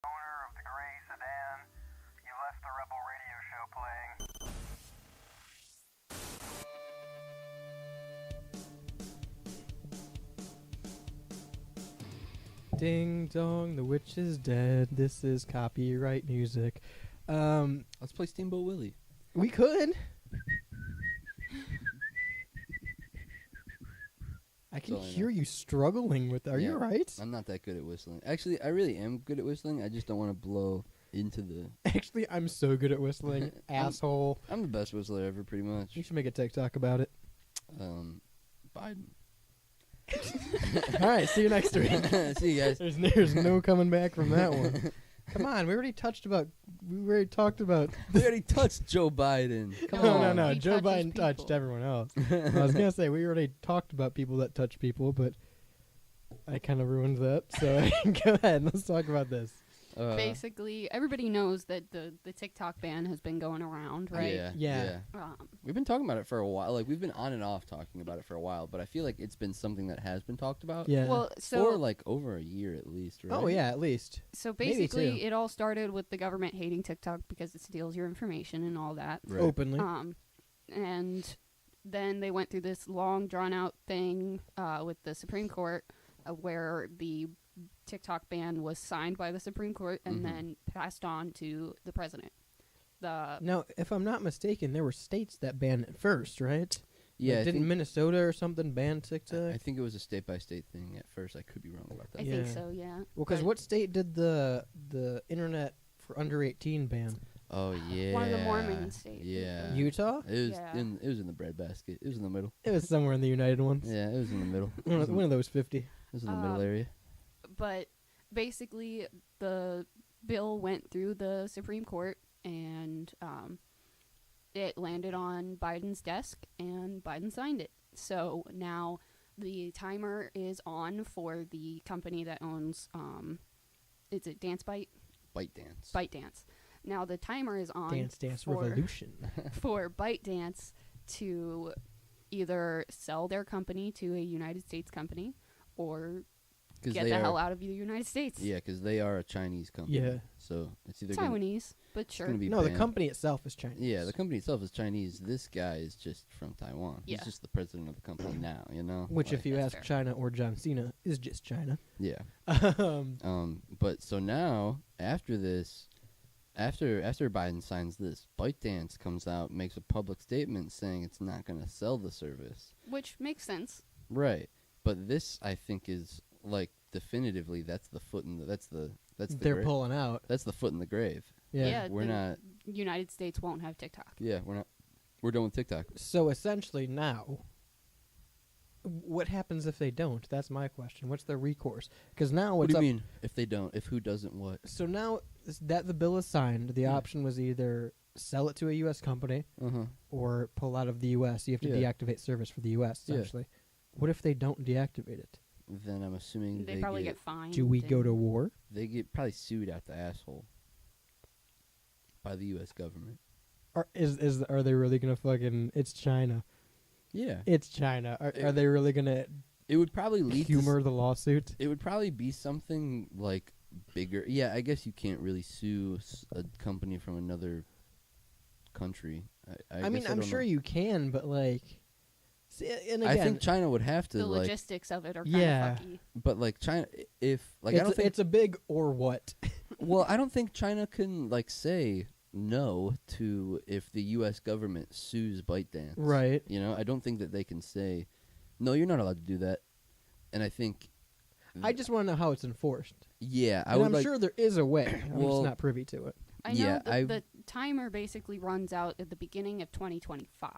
Owner of the gray sedan, you left the Rebel Radio Show playing. Ding dong, the witch is dead. This is copyright music. Let's play Steamboat Willie. We could. I can all I know. hear you struggling with. Are you Yeah. right? I'm not that good at whistling. Actually, I really am good at whistling. I just don't want to blow into the... Actually, I'm so good at whistling. Asshole. I'm the best whistler ever, pretty much. You should make a TikTok about it. Biden. All right, see you next week. See you guys. There's no coming back from that one. Come on, we already talked about. We already touched Joe Biden. Come on. No. He Joe touches Biden touched people. everyone else. I was gonna say we already talked about people that touch people, but I kind of ruined that. So go ahead, let's talk about this. basically, everybody knows that the TikTok ban has been going around, right? Yeah. Yeah. We've been talking about it for a while. Like, we've been on and off talking about it for a while, but I feel like it's been something that has been talked about Yeah. Well, for so like over a year at least, right? Oh yeah, at least. so maybe basically, two. it all started with the government hating TikTok because it steals your information and all that. Right. Openly. And then they went through this long, drawn-out thing with the Supreme Court, where the TikTok ban was signed by the Supreme Court and Mhm. then passed on to the president. Now, if I'm not mistaken, there were states that banned it first, right? Yeah, Like, I didn't think, Minnesota or something ban TikTok? I think it was a state by state thing at first. I could be wrong about that. I Yeah. think so, yeah. Well, because But what state did the internet for under 18 ban? Oh yeah, One of the Mormon states. Yeah, Utah? It was Yeah. in the breadbasket. It was in the middle. It was somewhere in the United ones. Yeah, it was in the middle. It One was of, in, one of those 50. it was in the middle area. But basically, the bill went through the Supreme Court, and it landed on Biden's desk, and Biden signed it. So now the timer is on for the company that owns, is it DanceBite? ByteDance. ByteDance. Now the timer is on Dance for, Revolution. for ByteDance to either sell their company to a United States company or 'Cause get they the are, hell out of the United States. Yeah, because they are a Chinese company. Yeah. So it's either gonna, Taiwanese, but sure. gonna be No, the banned. company itself is Chinese. Yeah, the company itself is Chinese. This guy is just from Taiwan. Yeah. He's just the president of the company now. You know. Which, Like, if you That's ask fair. China or John Cena, is just China. yeah. Um, But so now after this, after Biden signs this, ByteDance comes out, makes a public statement saying it's not going to sell the service. Which makes sense. Right. But this, I think, is like definitively that's the foot in the that's the they're pulling out. that's the foot in the grave. Yeah. We're the not. United States won't have TikTok. Yeah, we're done with TikTok. So essentially now, what happens if they don't? That's my question. What's their recourse? Because now What what's do you up? mean if they don't? If who doesn't what? So now that the bill is signed, the Yeah. option was either sell it to a U.S. company Uh-huh. or pull out of the U.S. You have to Yeah. deactivate service for the U.S. Yeah. essentially. What if they don't deactivate it? Then I'm assuming They probably get fined. Do we go and- to war? they get probably sued out the asshole by the U.S. government. Or are they really gonna fucking? It's China. Yeah, It's China. Are they really gonna it would probably lead to humor the lawsuit? it would probably be something like bigger. Yeah, I guess you can't really sue a company from another country. I mean, guess I'm don't sure know. you can, but like, see, and I again, think China would have to The like, logistics of it are kind Yeah. of fucky. but like China, if like I it's, don't think. it's a big or what? Well, I don't think China can like say no to if the U.S. government sues ByteDance. Right. You know, I don't think that they can say, no, you're not allowed to do that. And I think, I just want to know how it's enforced. yeah, I And would I'm like. sure there is a way. I'm Well, just not privy to it. I know Yeah, the timer basically runs out at the beginning of 2025.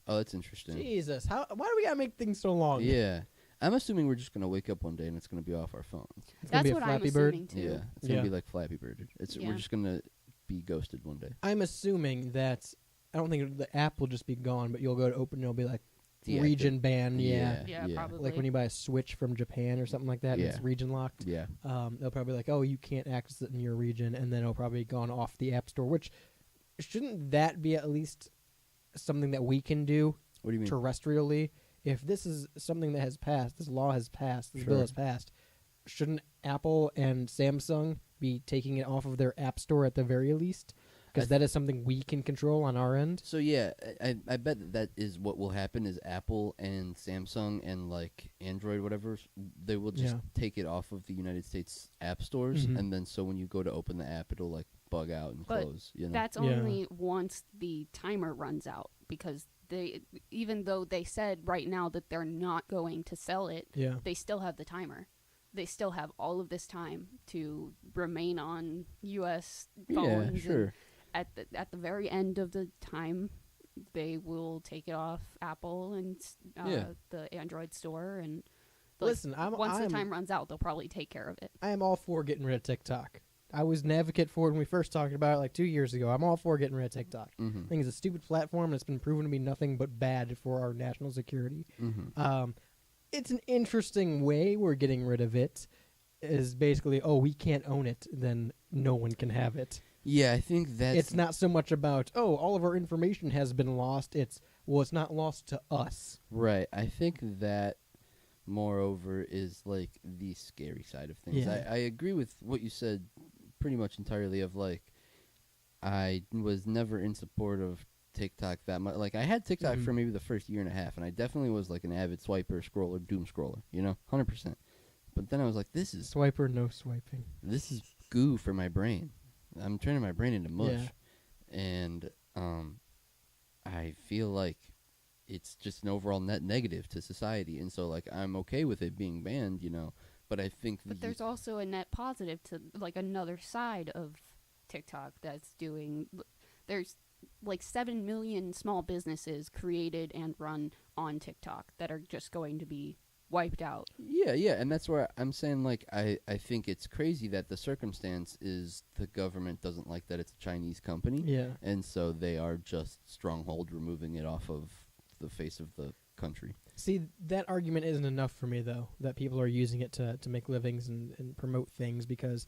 Oh, that's interesting. Jesus, why do we gotta make things so long? Yeah, I'm assuming we're just gonna wake up one day and it's gonna be off our phones. It's gonna That's be a what I'm Flappy Bird. assuming too. Yeah, it's gonna Yeah. be like Flappy Bird. We're Yeah. just gonna be ghosted one day. I'm assuming that I don't think the app will just be gone, but you'll go to open and it'll be like Deactive. region ban. Yeah. Yeah, probably. Like when you buy a Switch from Japan or something like that, and it's Yeah. region locked. Yeah. They'll probably be like, oh, you can't access it in your region, and then it'll probably gone off the App Store. Which shouldn't that be at least something that we can do What do you mean? terrestrially? If this is something that has passed, this law has passed, this Sure. bill has passed, shouldn't Apple and Samsung be taking it off of their App Store at the very least? Because that is something we can control on our end. So yeah, I bet that is what will happen is Apple and Samsung and like Android whatever they will just Yeah. take it off of the United States app stores Mhm. and then so when you go to open the app it'll like bug out and But close. You know. That's Yeah. only once the timer runs out, because they, even though they said right now that they're not going to sell it, Yeah. they still have the timer. They still have all of this time to remain on U.S. phones. Yeah, and sure. At the very end of the time, they will take it off Apple and Yeah. the Android store. And like, Listen, once the time runs out, they'll probably take care of it. I am all for getting rid of TikTok. I was an advocate for it when we first talked about it like 2 years ago. I'm all for getting rid of TikTok. Mhm. I think it's a stupid platform and it's been proven to be nothing but bad for our national security. Mhm. It's an interesting way we're getting rid of it. Is basically, oh, we can't own it, then no one can have it. Yeah, I think that's It's not so much about, oh, all of our information has been lost. It's, well, it's not lost to us. right. I think that, moreover, is like the scary side of things. Yeah. I agree with what you said pretty much entirely. Of like, I was never in support of TikTok that much. Like, I had TikTok Mhm. for maybe the first year and a half, and I definitely was like an avid swiper, scroller, doom scroller. 100%. But then I was like, this is Swiper, no swiping. goo for my brain. I'm turning my brain into mush. Yeah. And I feel like it's just an overall net negative to society. And so, like, I'm okay with it being banned, but I think But there's also a net positive to like another side of TikTok that's doing. There's like 7 million small businesses created and run on TikTok that are just going to be wiped out. Yeah, and that's where I'm saying, like, I think it's crazy that the circumstance is the government doesn't like that it's a Chinese company. Yeah. And so they are just stronghold removing it off of the face of the country. See, that argument isn't enough for me, though, that people are using it to make livings and promote things, because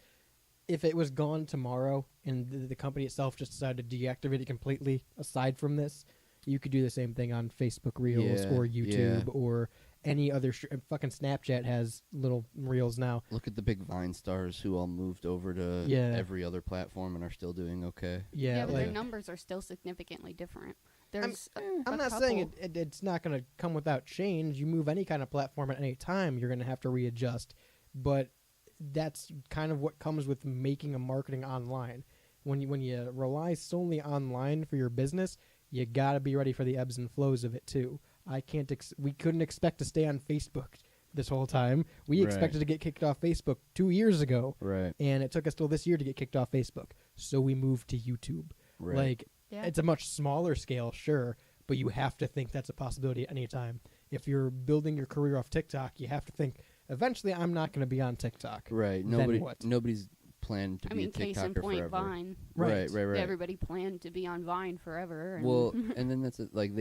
if it was gone tomorrow and the company itself just decided to deactivate it completely, aside from this, you could do the same thing on Facebook Reels Yeah, or YouTube yeah. or any other... fucking Snapchat has little Reels now. Look at the big Vine stars who all moved over to Yeah. every other platform and are still doing okay. Yeah, but like... their numbers are still significantly different. There's I'm not saying it's not going to come without change. You move any kind of platform at any time, you're going to have to readjust. But that's kind of what comes with making a marketing online. When you rely solely online for your business, you got to be ready for the ebbs and flows of it too. We couldn't expect to stay on Facebook this whole time. We Right. expected to get kicked off Facebook 2 years ago, Right. and it took us till this year to get kicked off Facebook. So we moved to YouTube. Right. Like, Yeah. it's a much smaller scale, sure, but you have to think that's a possibility at any time. If you're building your career off TikTok, you have to think, eventually I'm not going to be on TikTok. Right. Then what? Nobody's planned to I be mean, a case in TikToker point, forever. Vine. Right. Everybody planned to be on Vine forever. And Well, and then that's it. Like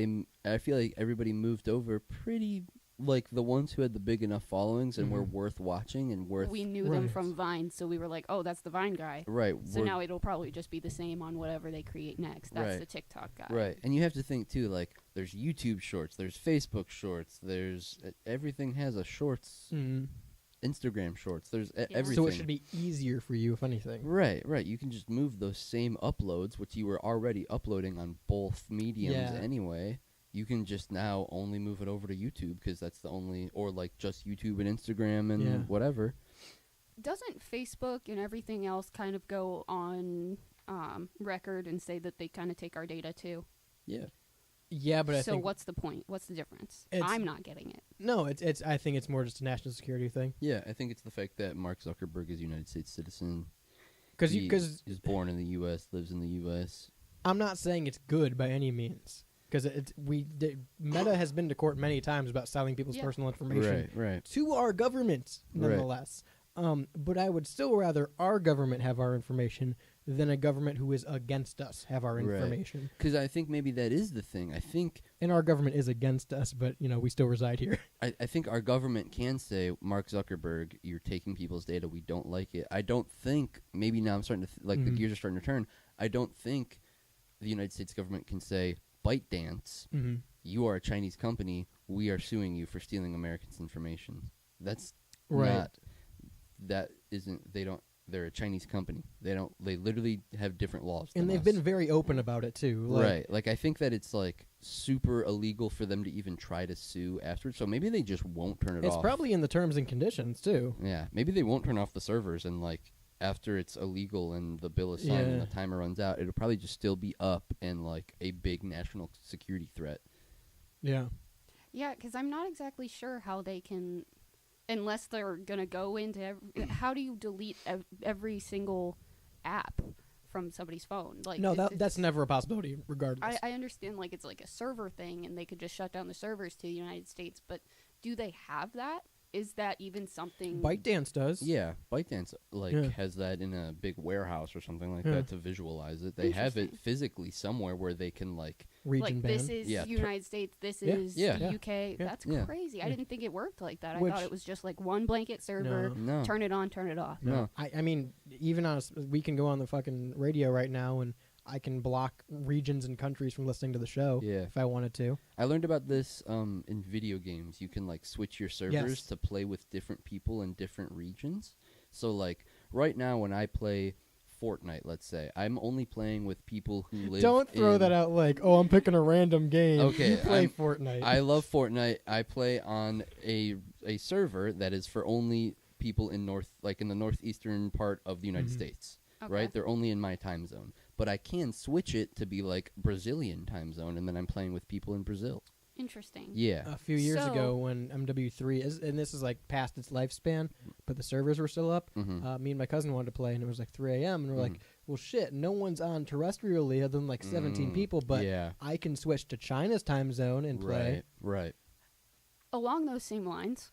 I feel like everybody moved over pretty. Like the ones who had the big enough followings and were Mhm. worth watching and worth. we knew them Right. from Vine, so we were like, oh, that's the Vine guy. Right. So were- now it'll probably just be the same on whatever they create next. That's Right. the TikTok guy. Right, and you have to think too. Like, there's YouTube Shorts, there's Facebook Shorts, there's everything has a Shorts, Mm. Instagram Shorts. There's Yeah. everything. So it should be easier for you, if anything. Right. You can just move those same uploads, which you were already uploading on both mediums Yeah. anyway. You can just now only move it over to YouTube because that's the only, or like just YouTube and Instagram and Yeah. whatever. Doesn't Facebook and everything else kind of go on record and say that they kind of take our data too? Yeah. Yeah, but I So think what's the point? What's the difference? It's- I'm not getting it. no, it's. I think it's more just a national security thing. Yeah, I think it's the fact that Mark Zuckerberg is a United States citizen. Because He is born in the U.S., lives in the U.S. I'm not saying it's good by any means. Because Meta has been to court many times about selling people's Yeah. personal information Right. to our government, Right. nonetheless. But I would still rather our government have our information than a government who is against us have our Right. information. Because I think maybe that is the thing. I think And our government is against us, but we still reside here. I think our government can say, Mark Zuckerberg, you're taking people's data. We don't like it. I don't think, maybe now I'm starting to, the Mhm. gears are starting to turn. I don't think the United States government can say, ByteDance, Mm-hmm. you are a Chinese company. We are suing you for stealing Americans' information. That's Right. not, that isn't, they're a Chinese company. They literally have different laws. And than they've us. been very open about it too. Like, Right. Like, I think that it's, like, super illegal for them to even try to sue afterwards. So maybe they just won't turn it It's off. probably in the terms and conditions too. Yeah. Maybe they won't turn off the servers, and, like, after it's illegal and the bill is signed and Yeah. the timer runs out, it'll probably just still be up and, like, a big national security threat. Yeah. Yeah, because I'm not exactly sure how they can, unless they're gonna go into. How do you delete every single app from somebody's phone? Like, No, that's it's- never a possibility, regardless. I understand, it's like a server thing, and they could just shut down the servers to the United States. But do they have that? is that even something? ByteDance does. Yeah, ByteDance Yeah. has that in a big warehouse or something like Yeah. that to visualize it. They have it Interesting. physically somewhere where they can Region like ban. this is Yeah. United States, this Yeah. is Yeah. the Yeah. UK. Yeah. That's Yeah. crazy. I Yeah. didn't think it worked like that. I Which- thought it was just like one blanket server. No. Turn it on, turn it off. No. I mean, even on we can go on the fucking radio right now and I can block regions and countries from listening to the show Yeah. if I wanted to. I learned about this in video games. You can like switch your servers Yes. to play with different people in different regions. So like right now when I play Fortnite, let's say, I'm only playing with people who live Don't throw in- that out like, oh, I'm picking a random game. Okay, You play I'm- Fortnite. I love Fortnite. I play on a server that is for only people in the northeastern part of the United Mhm. States. Okay. Right? They're only in my time zone. But I can switch it to be like Brazilian time zone and then I'm playing with people in Brazil. Interesting. Yeah. a few years So- ago when MW3 is, and this is like past its lifespan, but the servers were still up. Mhm. Me and my cousin wanted to play, and it was like 3 a.m. and we're Mhm. like, well, shit, no one's on terrestrially other than like 17 Mm, people, but yeah. I can switch to China's time zone and play. Right. Along those same lines,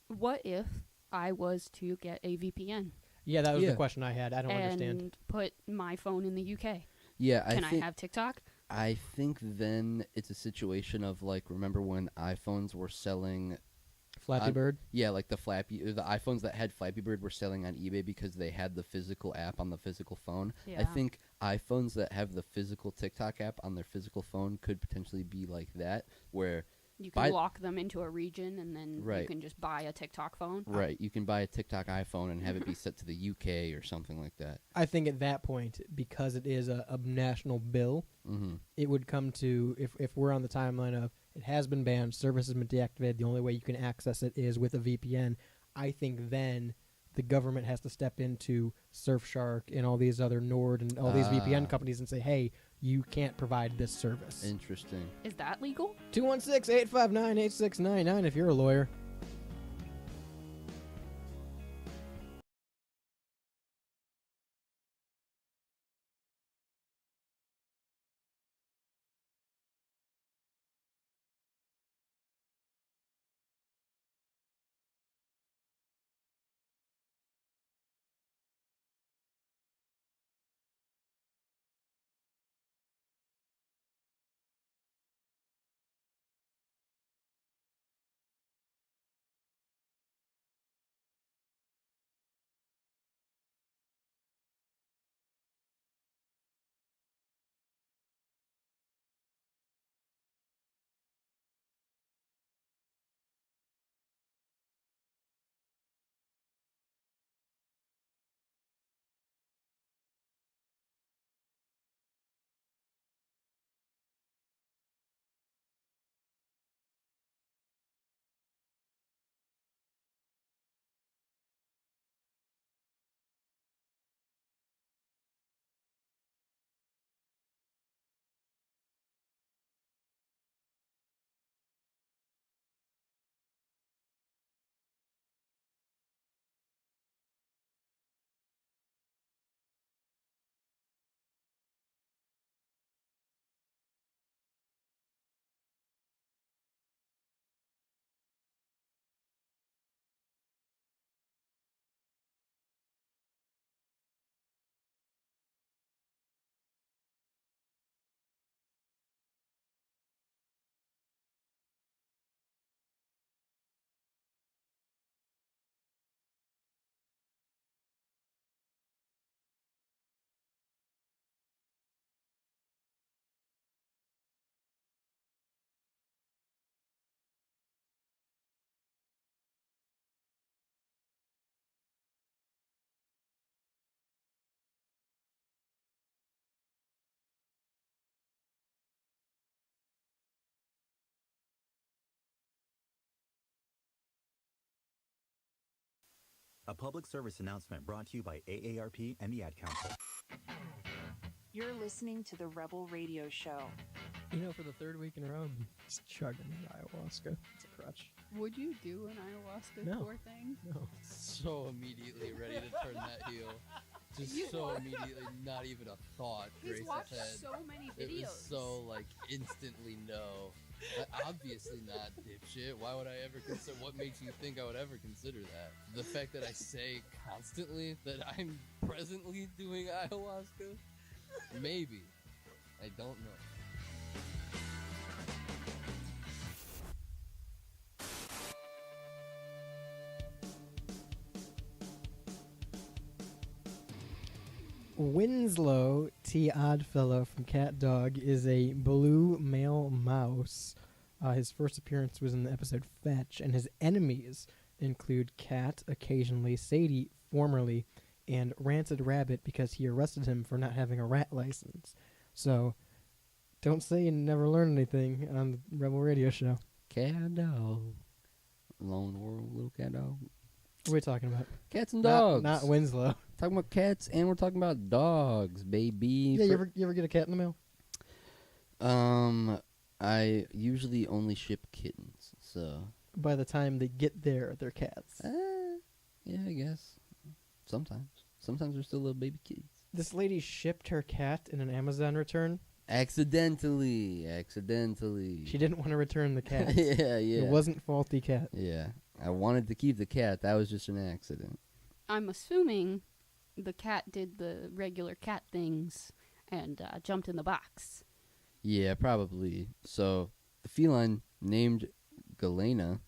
what if I was to get a VPN Yeah, that was Yeah. the question I had. I don't and understand. put my phone in the UK? Yeah, Can I I think have TikTok? I think then it's a situation of like remember when iPhones were selling Flappy Bird. yeah, like the iPhones that had Flappy Bird were selling on eBay because they had the physical app on the physical phone. I Yeah. think iPhones that have the physical TikTok app on their physical phone could potentially be like that, where You can buy- lock them into a region, and then you Right. can just buy a TikTok phone. right, you can buy a TikTok iPhone and have it be set to the UK or something like that. I think at that point, because it is a national bill, Mm-hmm. it would come to if we're on the timeline of it has been banned, service has been deactivated. The only way you can access it is with a VPN. I think then the government has to step into Surfshark and all these other Nord and all these VPN Ah. companies and say, hey, you can't provide this service. Interesting. Is that legal? 216-859-8699 if you're a lawyer. A public service announcement brought to you by AARP and the Ad Council. You're listening to the Rebel Radio Show. You know, for the third week in a row, I'm just chugging ayahuasca. It's a crutch. Would you do an ayahuasca No. tour thing? No. So immediately ready to turn that heel. Just so immediately, not even a thought. He's Grace's watched head. so many It videos. was so like instantly no. Obviously not, dipshit. Why would I ever consider? What makes you think I would ever consider that? The fact that I say constantly that I'm presently doing ayahuasca? Maybe. I don't know. Winslow T. Oddfellow from Cat Dog is a blue male mouse. His first appearance was in the episode Fetch, and his enemies include Cat, occasionally Sadie, formerly, and Rancid Rabbit because he arrested him for not having a rat license. So, don't say you never learn anything on the Rebel Radio Show. Cat dog. Alone in the world, little cat dog. What are we talking about? Cats and dogs. Not Winslow. Talking about cats, and we're talking about dogs, baby. Yeah, you ever get a cat in the mail? I usually only ship kittens, so. By the time they get there, they're cats. Yeah, I guess. Sometimes they're still little baby kitties. This lady shipped her cat in an Amazon return. Accidentally. She didn't want to return the cat. yeah. It wasn't faulty cat. Yeah, I wanted to keep the cat. That was just an accident. I'm assuming the cat did the regular cat things and jumped in the box. Yeah, probably. So, the feline named Galena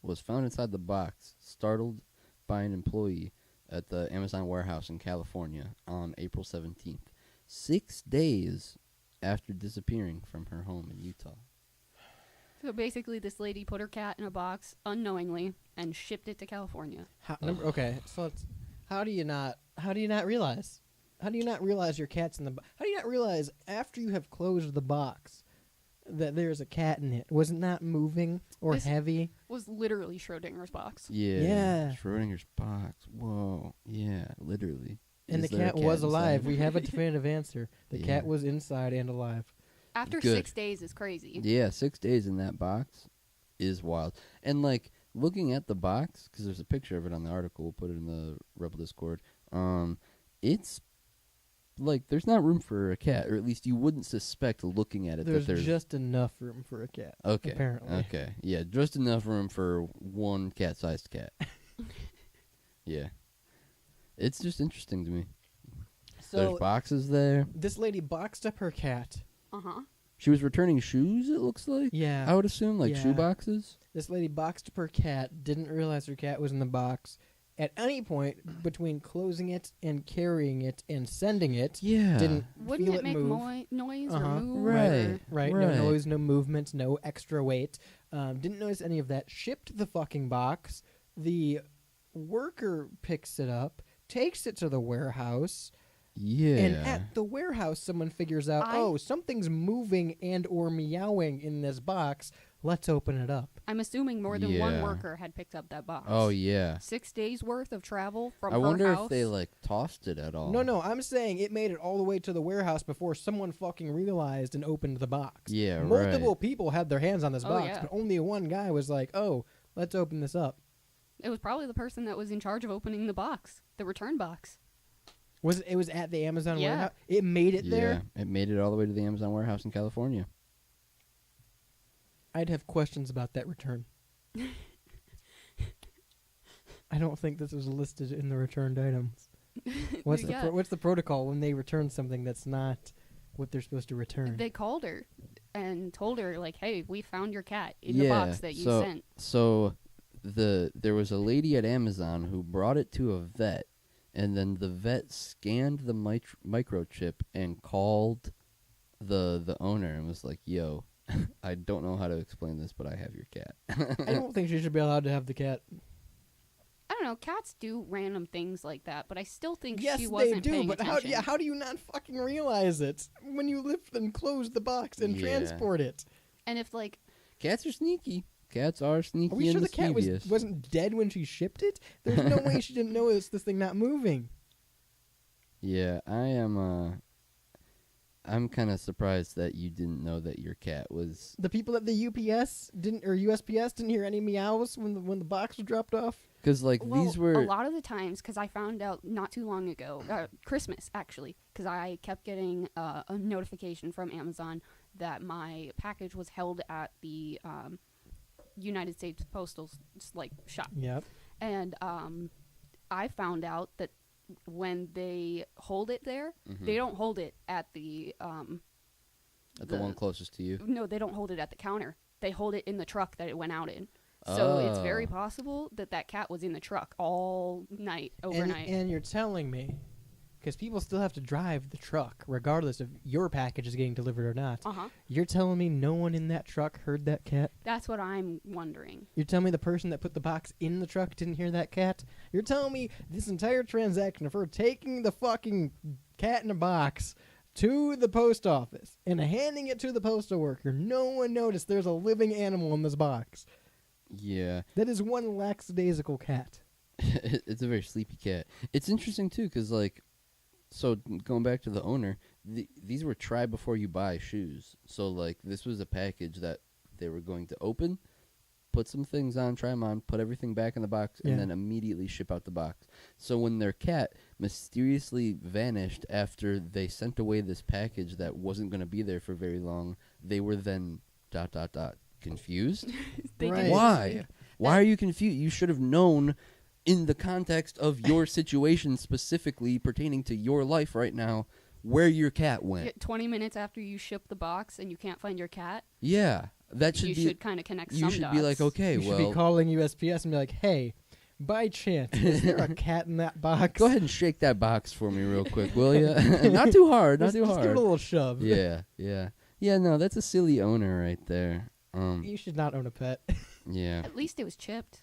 was found inside the box, startled by an employee at the Amazon warehouse in California on April 17th, 6 days after disappearing from her home in Utah. So basically, this lady put her cat in a box unknowingly and shipped it to California. Okay, so how do you not realize? How do you not realize your cat's in the box? How do you not realize after you have closed the box that there's a cat in it? Was it not moving or This heavy? was literally Schrodinger's box. Yeah. Schrodinger's box. Whoa. Yeah, literally. And Is the there a cat was inside? alive. We have a definitive answer. The Yeah. cat was inside and alive. After Good. 6 days is crazy. Yeah, 6 days in that box is wild. And, like, looking at the box, because there's a picture of it on the article, we'll put it in the Rebel Discord, it's, like, there's not room for a cat, or at least you wouldn't suspect looking at it There's that there's... just enough room for a cat. Okay. Apparently. Okay. Yeah, just enough room for one cat-sized cat. Yeah. It's just interesting to me. There's So boxes there. this lady boxed up her cat. Uh-huh. She was returning shoes, it looks like. Yeah. I would assume, like Yeah. shoe boxes. This lady boxed up her cat, didn't realize her cat was in the box. At any point between closing it and carrying it and sending it, Yeah. didn't Wouldn't feel it it make move. noise Uh-huh. or move? Right. Or Right, Right. no noise, no movement, no extra weight. Didn't notice any of that. Shipped the fucking box. The worker picks it up, takes it to the warehouse, Yeah. and at the warehouse, someone figures out, I- oh, something's moving and or meowing in this box. Let's open it up. I'm assuming more than one Yeah. worker had picked up that box. Oh, yeah. 6 days worth of travel from I her wonder house. if they, like, tossed it at all. No, I'm saying it made it all the way to the warehouse before someone fucking realized and opened the box. Yeah, Multiple right. people had their hands on this Oh, box, yeah. but only one guy was like, oh, let's open this up. It was probably the person that was in charge of opening the box, the return box. It was at the Amazon Yeah. warehouse? It made it there? Yeah, it made it all the way to the Amazon warehouse in California. I'd have questions about that return. I don't think this was listed in the returned items. What's Yeah. what's the protocol when they return something that's not what they're supposed to return? They called her and told her, like, hey, we found your cat in the Yeah, box that you so- sent. So there was a lady at Amazon who brought it to a vet, and then the vet scanned the microchip and called the owner and was like, "Yo, I don't know how to explain this, but I have your cat." I don't think she should be allowed to have the cat. I don't know. Cats do random things like that, but I still think Yes, she they wasn't do, paying but attention. how do you not fucking realize it when you lift and close the box and Yeah. transport it? And if, like, Cats are sneaky. Cats are sneaky Are we sure and the cat mischievous. wasn't dead when she shipped it? There's no way she didn't notice this thing not moving. Yeah, I am. I'm kind of surprised that you didn't know that your cat was. The people at the USPS didn't hear any meows when the box was dropped off. Because, like, well, these were. a lot of the times, because I found out not too long ago, Christmas, actually, because I kept getting a notification from Amazon that my package was held at the United States Postal shop. Yep. And I found out that when they hold it there, Mhm. they don't hold it at the At the one closest to you. no, they don't hold it at the counter. They hold it in the truck that it went out in. So it's very Oh. possible that that cat was in the truck all night, overnight. And you're telling me, because people still have to drive the truck, regardless if your package is getting delivered or not. Uh-huh. You're telling me no one in that truck heard that cat? That's what I'm wondering. You're telling me the person that put the box in the truck didn't hear that cat? You're telling me this entire transaction of her taking the fucking cat in a box to the post office and handing it to the postal worker, no one noticed there's a living animal in this box? Yeah. That is one lackadaisical cat. It's a very sleepy cat. It's interesting too, because so going back to the owner, these were try before you buy shoes. So this was a package that they were going to open, put some things on, try them on, put everything back in the box, Yeah. and then immediately ship out the box. So when their cat mysteriously vanished after they sent away this package that wasn't going to be there for very long, they were then ... confused. They Right. did- Why? Why are you confused? You should have known in the context of your situation specifically pertaining to your life right now where your cat went. Yeah, 20 minutes after you ship the box and you can't find your cat, Yeah. That should you be should kind of connect you some should dots. be like, okay, You should well, be calling USPS and be like, hey, by chance, is there a cat in that box? go ahead and shake that box for me real quick, will you? Not too hard, not Just, too just hard. give it a little shove. Yeah, yeah. Yeah, no, that's a silly owner right there. You should not own a pet. Yeah. At least it was chipped.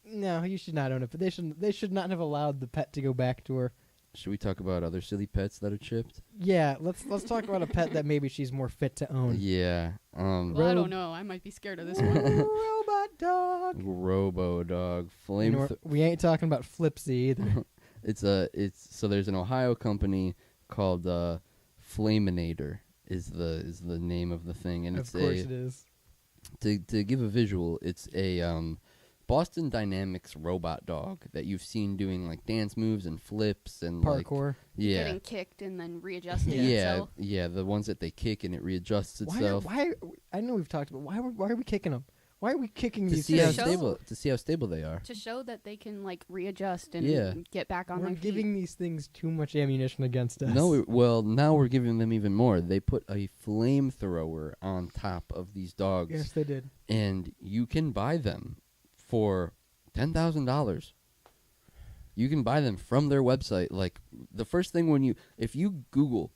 No, you should not own a pet. They should not have allowed the pet to go back to her. Should we talk about other silly pets that are chipped? Yeah, let's talk about a pet that maybe she's more fit to own. Yeah. Well, I don't know. I might be scared of this one. Robot dog. Robo dog. You know, we ain't talking about Flipsy either. So there's an Ohio company called Flaminator is the name of the thing, and Of course it is. to give a visual, it's a Boston Dynamics robot dog that you've seen doing dance moves and flips and Parkour. yeah. Getting kicked and then readjusting Yeah, itself. yeah, the ones that they kick and it readjusts Why? itself I know we've talked about why are we kicking them? Why are we kicking to these see how things? stable they are. To show that they can readjust and Yeah. get back on We're their feet. giving these things too much ammunition against us. No, well, now we're giving them even more. They put a flamethrower on top of these dogs, Yes, they did. and you can buy them for $10,000. You can buy them from their website. The first thing if you Google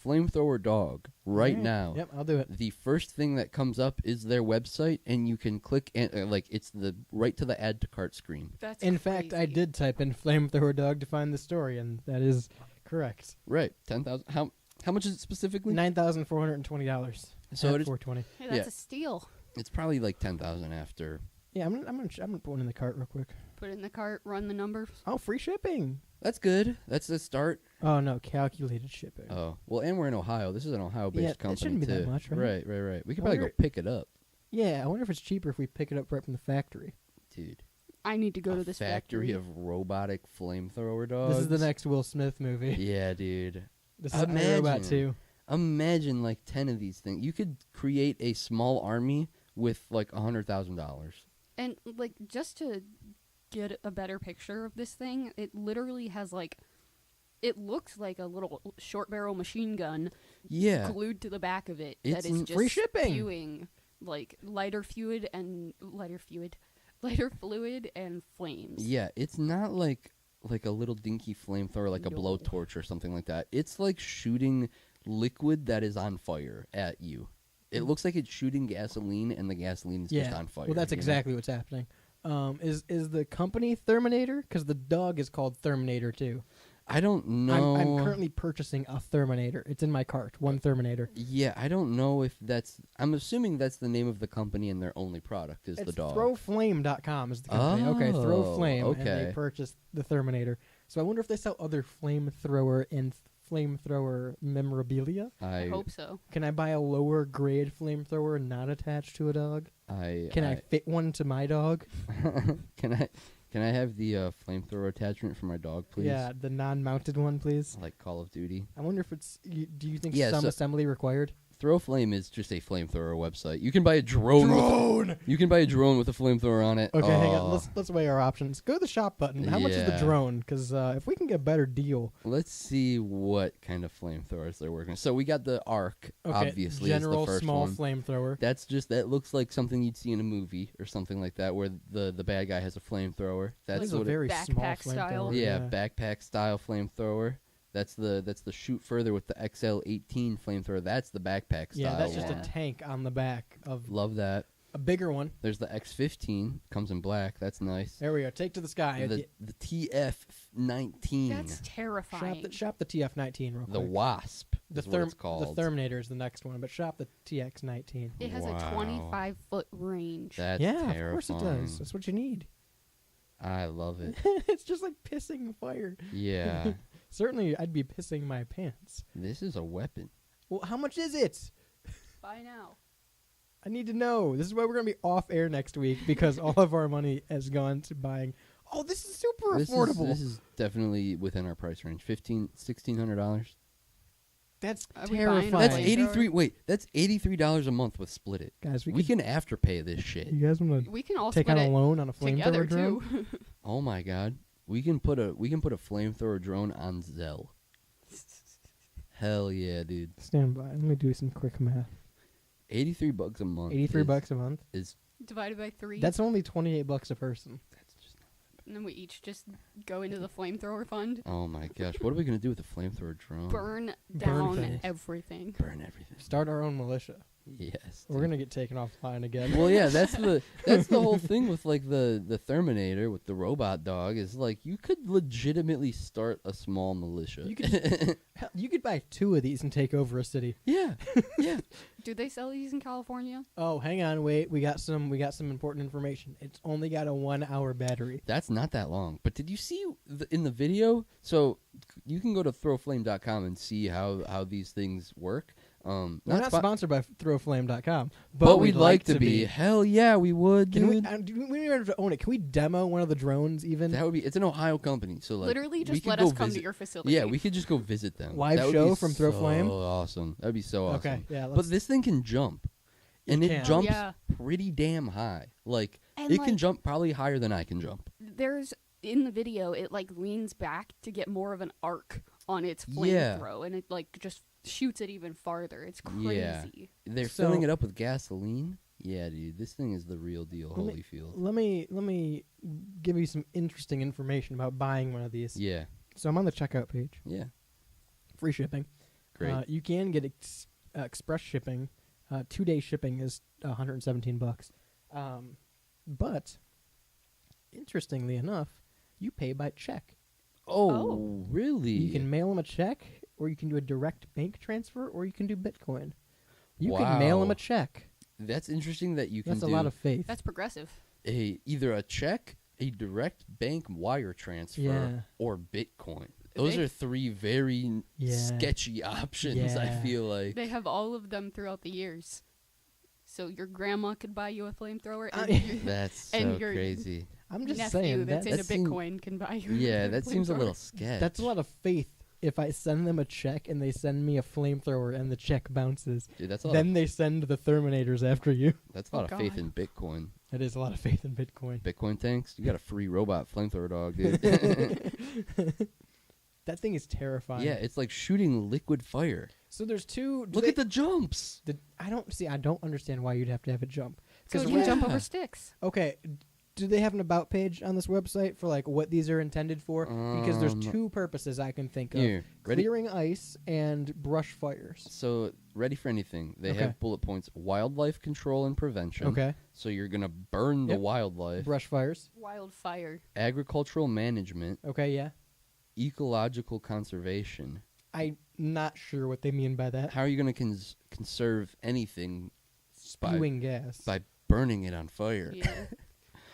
flamethrower dog right now, Yep, I'll do it. the first thing that comes up is their website, and you can click and it's right to the add to cart screen. That's In fact, I crazy. did type in flamethrower dog to find the story, and that is correct. Right, 10,000. How much is it specifically? $9,420. So it is- $420. Hey, that's yeah. a steal. It's probably 10,000 after. Yeah, I'm gonna put one in the cart real quick. Put it in the cart, run the numbers. Oh, free shipping. That's good. That's the start. Oh no, calculated shipping. Oh well, and we're in Ohio. This is an Ohio-based Yeah, it company shouldn't be too. that much, right? Right. We could I probably go wonder- pick it up, Yeah, I wonder if it's cheaper if we pick it up right from the factory. dude. I need to go a to this factory of robotic flamethrower dogs. This is the next Will Smith movie. Yeah, dude. This is I, Robot Imagine. 2. Imagine 10 of these things. You could create a small army with $100,000. And just to get a better picture of this thing, it literally has it looks like a little short barrel machine gun Yeah. glued to the back of it It's that is n- just free shipping. spewing lighter fluid and flames. Yeah, it's not like a little dinky flamethrower, like a No. blowtorch or something like that. It's like shooting liquid that is on fire at you. It looks like it's shooting gasoline, and the gasoline is just on fire. Well, that's you know? exactly what's happening. Is the company Terminator? Because the dog is called Terminator too. I don't know. I'm currently purchasing a Terminator. It's in my cart. One Terminator. Yeah, I don't know if that's. I'm assuming that's the name of the company, and their only product is It's the dog. Throwflame.com is the company. Okay, Oh, Throwflame. And okay. they purchased the Terminator. So I wonder if they sell other flamethrower and flamethrower memorabilia. I hope so. Can I buy a lower grade flamethrower not attached to a dog? Can I fit one to my dog? Can I have the flamethrower attachment for my dog, please? Yeah, the non-mounted one, please. Like Call of Duty. I wonder if it's. Do you think Yeah, some so- assembly required? Throw Flame is just a flamethrower website. You can buy a drone. You can buy a drone with a flamethrower on it. Okay, hang on. Oh. Let's weigh our options. Go to the shop button. How much is the Yeah. drone? Because if we can get a better deal. Let's see what kind of flamethrowers they're working. So we got the Arc, Okay, obviously, general is the first small one. flamethrower. That looks like something you'd see in a movie or something like that, where the bad guy has a flamethrower. That's It's a what. very small Backpack style. flamethrower. Yeah, backpack style flamethrower. That's the shoot further with the XL18 flamethrower. That's the backpack style. Yeah, that's just one. a tank on the back of Love that. a bigger one. There's the X15, comes in black. That's nice. There we go. Take to the sky. The TF19, That's terrifying. Shop the TF19 real quick. the Wasp. The is what it's called. The Terminator is the next one, but shop the TX19. It has Wow. a 25-foot range. That's yeah, terrifying. of course it does. That's what you need. I love it. It's just like pissing fire. Yeah, Certainly, I'd be pissing my pants. this is a weapon. Well, how much is it? Buy now. I need to know. This is why we're going to be off air next week because all of our money has gone to buying. Oh, this is super affordable. This is definitely within our price range. $1,600. That's Are we buying terrifying. That's Flamethrower? 83. Wait, that's $83 a month with Split It. Guys, We can afterpay this shit. You guys want to We can all take split out a it loan on a together flamethrower drone? too. Oh my god, we can put a flamethrower drone on Zelle. Hell yeah, dude. Stand by. Let me do some quick math. $83 a month. 83 is- bucks a month. is Divided by 3. That's only 28 bucks a person. that's just. And then we each just go into the flamethrower fund. Oh my gosh, what are we gonna do with the flamethrower drone? Burn Burn down things. everything. Burn everything. Start our own militia. Yes. We're dude. gonna get taken offline again. Well, yeah, that's the whole thing with like the Terminator with the robot dog is like you could legitimately start a small militia. You could hell, you could buy 2 of these and take over a city. yeah, yeah. Do they sell these in California? Oh, hang on, wait. We got some important information. It's only got a 1-hour battery. That's not that long. But did you see in the video? So you can go to throwflame.com and see how these things work. We're not sponsored by throwflame.com, but we'd like to be. Hell yeah, we would, Can we? dude. We don't have to own it. Can we demo one of the drones even? That would be. It's an Ohio company, so like Literally, we just could let go us come visit- to your facility. Yeah, we could just go visit them. Live That would show be from Throw Flame? So awesome. That'd be so awesome. Okay, yeah. But Let's, this thing can jump, and It it can. jumps Yeah. pretty damn high. Like And, it can like- jump probably higher than I can jump. There's in the video, it like leans back to get more of an arc on its Yeah. flamethrower, and it like just shoots it even farther. It's crazy. Yeah. They're So- filling it up with gasoline. Yeah, dude, this thing is the real deal. Let me- Holyfield. let me give you some interesting information about buying one of these. Yeah, So I'm on the checkout page. yeah, Free shipping. great. You can get express shipping. 2-day shipping is $117. But interestingly enough, you pay by check. oh, really? You can mail them a check, or you can do a direct bank transfer, or you can do Bitcoin. You can mail them Wow. a check. That's interesting that you can That's a do lot of faith. That's progressive. either a check, a direct bank wire transfer, Yeah. or Bitcoin. Those They- are 3 very Yeah. sketchy options. I Yeah. feel like. They have all of them throughout the years. So your grandma could buy you a flamethrower, and That's so and your crazy. I'm just nephew saying that's that into that seem- Bitcoin can buy you. Yeah, a that seems a flamethrower. little sketch. that's a lot of faith. If I send them a check and they send me a flamethrower and the check bounces, Dude, that's a lot. then they send the Terminators after you. That's a lot Oh, of faith God. in Bitcoin. That is a lot of faith in Bitcoin. Bitcoin tanks. You got a free robot flamethrower dog, dude. That thing is terrifying. Yeah, it's like shooting liquid fire. So there's 2. Look at the jumps. I don't understand why you'd have to have it jump. So it 'Cause can right- jump Yeah. over sticks. Okay, do they have an about page on this website for like what these are intended for? Because there's 2 purposes I can think of: Here, ready? clearing ice and brush fires. So, ready for anything. They Okay. have bullet points: wildlife control and prevention. Okay, So you're gonna burn the Yep. wildlife. brush fires. Wildfire. Agricultural management, Okay, yeah. ecological conservation. I'm not sure what they mean by that. How are you gonna conserve anything Spewing gas. by burning it on fire? Yeah.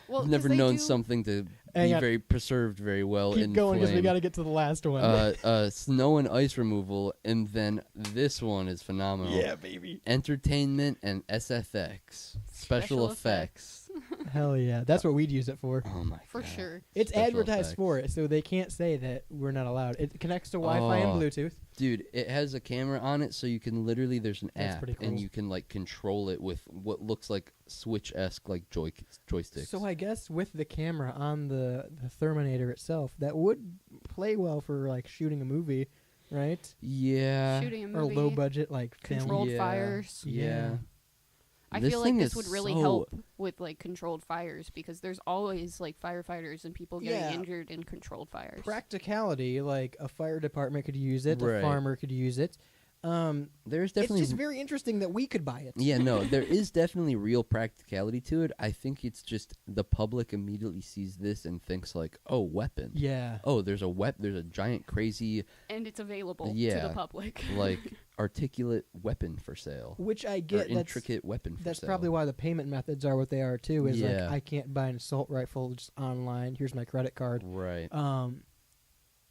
Well, I've 'cause never they known do- something to Hang be on. very preserved very well in Keep going because we flame. got to get to the last one. Snow and ice removal, and then this one is phenomenal. baby. Entertainment and SFX, special Special effects. Hell yeah, that's what we'd use it for. Oh my For God. sure. It's Special advertised effects. for it, so they can't say that we're not allowed. It connects to Wi-Fi and Oh. Bluetooth. Dude, it has a camera on it, so you can literally, there's an That's app, pretty and cool. you can like control it with what looks like Switch-esque like joysticks. So I guess with the camera on the Therminator itself, that would play well for like shooting a movie, right? yeah, Shooting a Or movie. low budget like film. Controlled Yeah. fires. Yeah. I This feel like thing this is would really so- help with like controlled fires because there's always like firefighters and people getting Yeah. injured in controlled fires. Practicality, like a fire department could use it, Right. a farmer could use it. There's It's definitely just very interesting that we could buy it. Yeah, no, there is definitely real practicality to it. I think it's just the public immediately sees this and thinks like, "Oh, weapon. Yeah. Oh, there's a giant crazy And it's available to Yeah. the public. like articulate weapon for sale." Which I Or get. intricate weapon for That's sale. probably why the payment methods are what they are too. Is Yeah. like I can't buy an assault rifle just online. Here's my credit card. Right.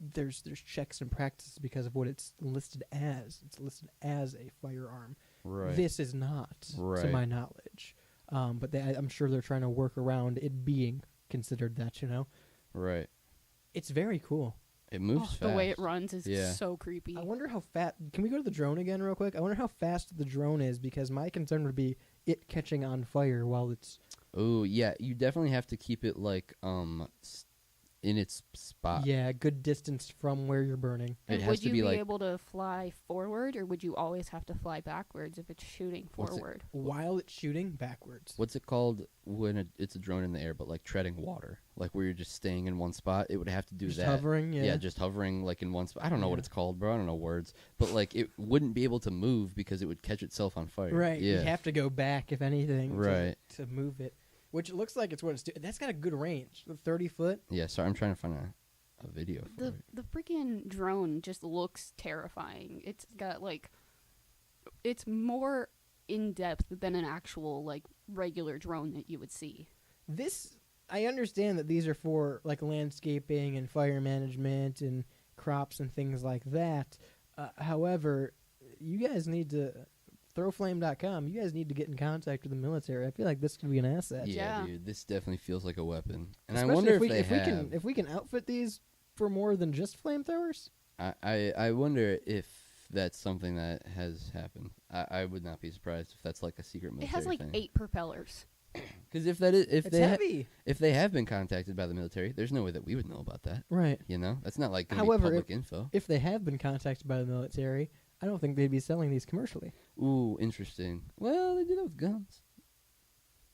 There's checks and practices because of what it's listed as. It's listed as a firearm. Right. This is not, to Right. my knowledge. But I'm sure they're trying to work around it being considered that. Right. It's very cool. It moves fast. The way it runs is Yeah. so creepy. I wonder how fast. Can we go to the drone again real quick? I wonder how fast the drone is because my concern would be it catching on fire while it's. Oh, yeah, you definitely have to keep it like in its spot. Yeah, good distance from where you're burning. It And has would to you be be like able to fly forward, or would you always have to fly backwards if it's shooting What's it- forward? While it's shooting backwards. what's it called when it's a drone in the air, but like treading water, like where you're just staying in one spot. It would have to do Just that. hovering, yeah. just hovering like in one spot. I don't know what Yeah. it's called, bro. I don't know words, but like it wouldn't be able to move because it would catch itself on fire. Right. Yeah. You have to go back, if anything, Right. to move it. Which it looks like it's what it's doing. That's got a good range. 30 foot. Yeah. Sorry, I'm trying to find a video for The it. the freaking drone just looks terrifying. It's got like, it's more in depth than an actual like regular drone that you would see. This, I understand that these are for like landscaping and fire management and crops and things like that. However, you guys need to, throwflame.com, you guys need to get in contact with the military. I feel like this could be an asset. Yeah, Yeah. dude, this definitely feels like a weapon, and Especially I wonder if we, they have. if we can outfit these for more than just flamethrowers. I wonder if that's something that has happened. I would not be surprised if that's like a secret It military has like thing. 8 propellers. Because if that is, if It's they heavy. if they have been contacted by the military, there's no way that we would know about that. Right. You know, that's not like gonna However, be public info. If they have been contacted by the military, I don't think they'd be selling these commercially. Ooh, interesting. Well, they do that with guns.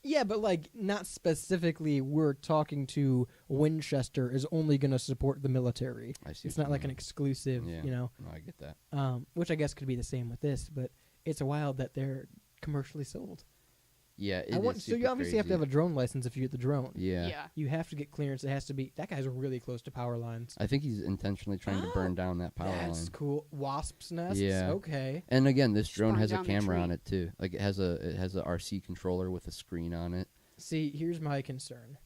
Yeah, but like not specifically. We're talking to Winchester is only going to support the military. I see. It's what not you like an mean. exclusive, Yeah. you know. No, I get that. Which I guess could be the same with this, but it's wild that they're commercially sold. Yeah, it So is you super obviously have to have crazy. a drone license if you get the drone. Yeah. You have to get clearance. It has to be. That guy's really close to power lines. I think he's intentionally trying to burn down that power That's line. cool. Wasp's nests. Yeah. Okay. And again, this Just drone burn has a down the camera tree. on it too. Like it has a RC controller with a screen on it. See, here's my concern.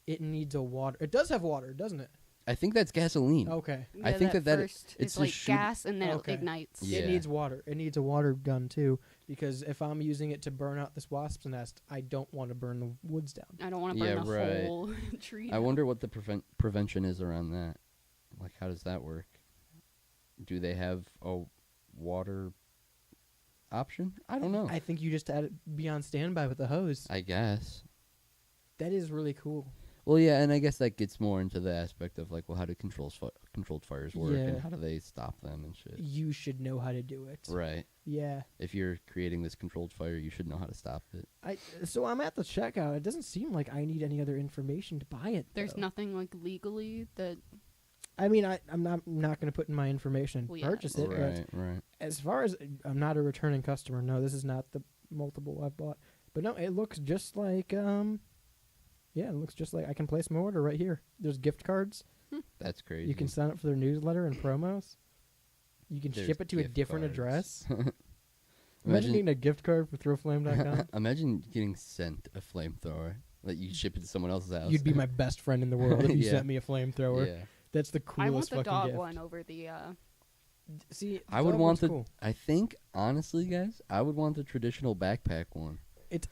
It needs a water. It does have water, doesn't it? I think that's gasoline. Okay. I think that first, it's it's like just shoot- gas and then Okay. it ignites. Yeah. It needs water. It needs a water gun too, because if I'm using it to burn out this wasp's nest, I don't want to burn the woods down. I don't want to burn Yeah, the right. whole tree. I down. wonder what the prevention is around that. Like, how does that work? Do they have a water option? I don't know. I think you just be on standby with the hose. I guess. That is really cool. Well, yeah, and I guess that gets more into the aspect of like, well, how do controlled fires work, Yeah. and how do they stop them and shit? You should know how to do it. Right. Yeah. If you're creating this controlled fire, you should know how to stop it. So I'm at the checkout. It doesn't seem like I need any other information to buy it. There's though. nothing like legally that. I mean, I'm not going to put in my information and Well, yeah. purchase it. but Right. Right. as far as I'm not a returning customer. No, this is not the multiple I've bought. But no, it looks just like yeah, it looks just like I can place my order right here. There's gift cards. That's crazy. You can sign up for their newsletter and promos. You can There's ship it to a gift different cards. address. Imagine Imagine- getting a gift card for throwflame.com. Imagine getting sent a flamethrower. Like you ship it to someone else's house. You'd be my best friend in the world if you Yeah. sent me a flamethrower. Yeah. That's the I want coolest the fucking dog gift. one over the. See, I would dog want one's the. cool. I think honestly, guys, I would want the traditional backpack one.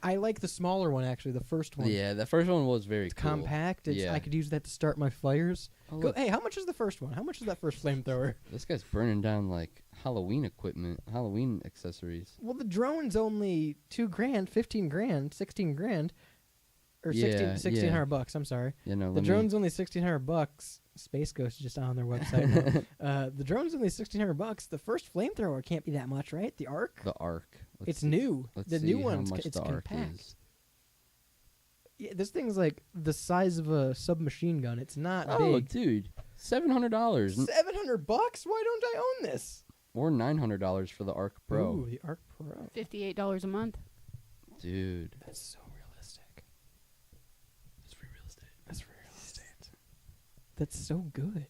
I like the smaller one actually. The first one. Yeah, the first one was very It's cool. compact. Yeah. I could use that to start my fires. Oh, Go, look, hey, how much is the first one? How much is that first flamethrower? this guy's burning down like Halloween equipment, Halloween accessories. Well, the drone's only $2,000, 15 grand, 16 grand, or Yeah, 1600 bucks. I'm sorry. You know, The drone's only $1,600. Space Ghost is just on their website. now. The drone's only $1,600. The first flamethrower can't be that much, right? The Arc. the Arc. It's new. Let's The see new how one's much it's the Arc compact. is. Yeah, this thing's like the size of a submachine gun. It's not Oh, big. dude, $700 $700. Why don't I own this? or $900 for the Arc Pro, Ooh, the Arc Pro. $58 a month. dude. That's so realistic. That's free real estate. That's real estate. That's so good.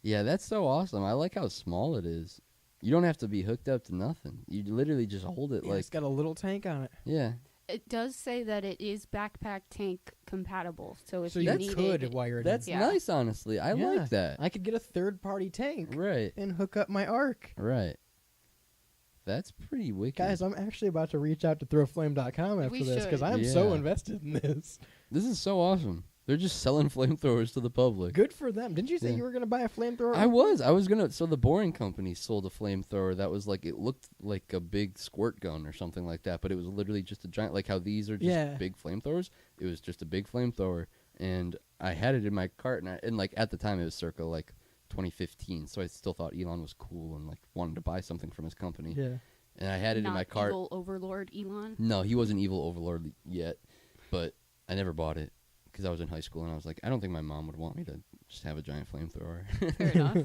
Yeah, that's so awesome. I like how small it is. You don't have to be hooked up to nothing. You literally just hold it Yeah, like it's got a little tank on it. yeah. It does say that it is backpack tank compatible. So if So you you need could it, wire it That's in. Yeah. nice, honestly. I Yeah. like that. I could get a third-party tank Right, and hook up my Arc. right. That's pretty wicked. Guys, I'm actually about to reach out to throwflame.com after We this because should. I'm so Yeah. invested in this. This is so awesome. They're just selling flamethrowers to the public. Good for them. Didn't you say Yeah. you were going to buy a flamethrower? I was gonna. So the Boring Company sold a flamethrower that was like, it looked like a big squirt gun or something like that, but it was literally just a giant. Like how these are just Yeah. big flamethrowers. It was just a big flamethrower, and I had it in my cart, and like at the time it was circa like 2015, so I still thought Elon was cool and like wanted to buy something from his company, Yeah. and I had it not in my cart. evil overlord Elon. No, he wasn't evil overlord yet, but I never bought it because I was in high school and I was like, I don't think my mom would want me to just have a giant flamethrower. Fair enough.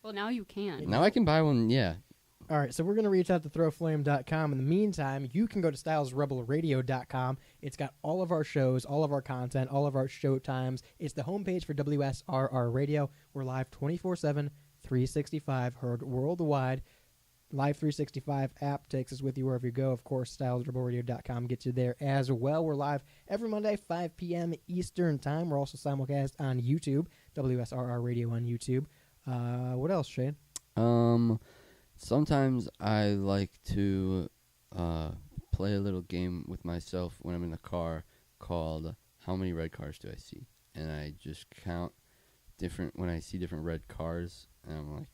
Well, now you can. Now I can buy one. Yeah. All right, so we're going to reach out to throwflame.com. In the meantime, you can go to stylesrebelradio.com. It's got all of our shows, all of our content, all of our show times. It's the homepage for WSRR Radio. We're live 24/7, 365, heard worldwide. Live 365 app takes us with you wherever you go. Of course, stylesrebelradio.com gets you there as well. We're live every Monday, 5 p.m. Eastern Time. We're also simulcast on YouTube, WSRR Radio on YouTube. What else, Shane? Sometimes I like to play a little game with myself when I'm in the car called How Many Red Cars Do I See? And I just count when I see different red cars, and I'm like,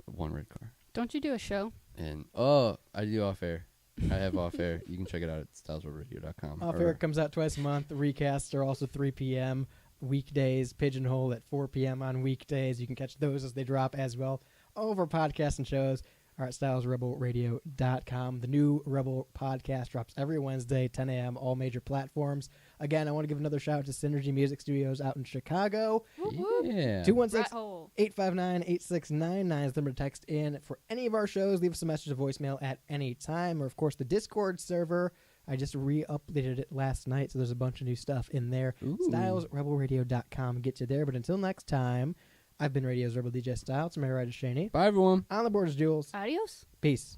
one red car. Don't you do a show? And, I do off-air. I have off-air. You can check it out at stylesworldradio.com. Off air comes out twice a month. The recasts are also 3 p.m. weekdays. Pigeonhole at 4 p.m. on weekdays. You can catch those as they drop as well. All of our podcasts and shows are at stylesrebelradio.com. The new Rebel podcast drops every Wednesday, 10 a.m., all major platforms. Again, I want to give another shout out to Synergy Music Studios out in Chicago. Whoop, whoop. Yeah. 216-859-8699 is the number to text in for any of our shows. Leave us a message of voicemail at any time. Or, of course, the Discord server. I just re-updated it last night, so there's a bunch of new stuff in there. Ooh. StylesRebelRadio.com gets you there. But until next time, I've been Radio's Rebel DJ Styles. I'm Ray Shaney. Bye, everyone. On the board is Jules. Adios. Peace.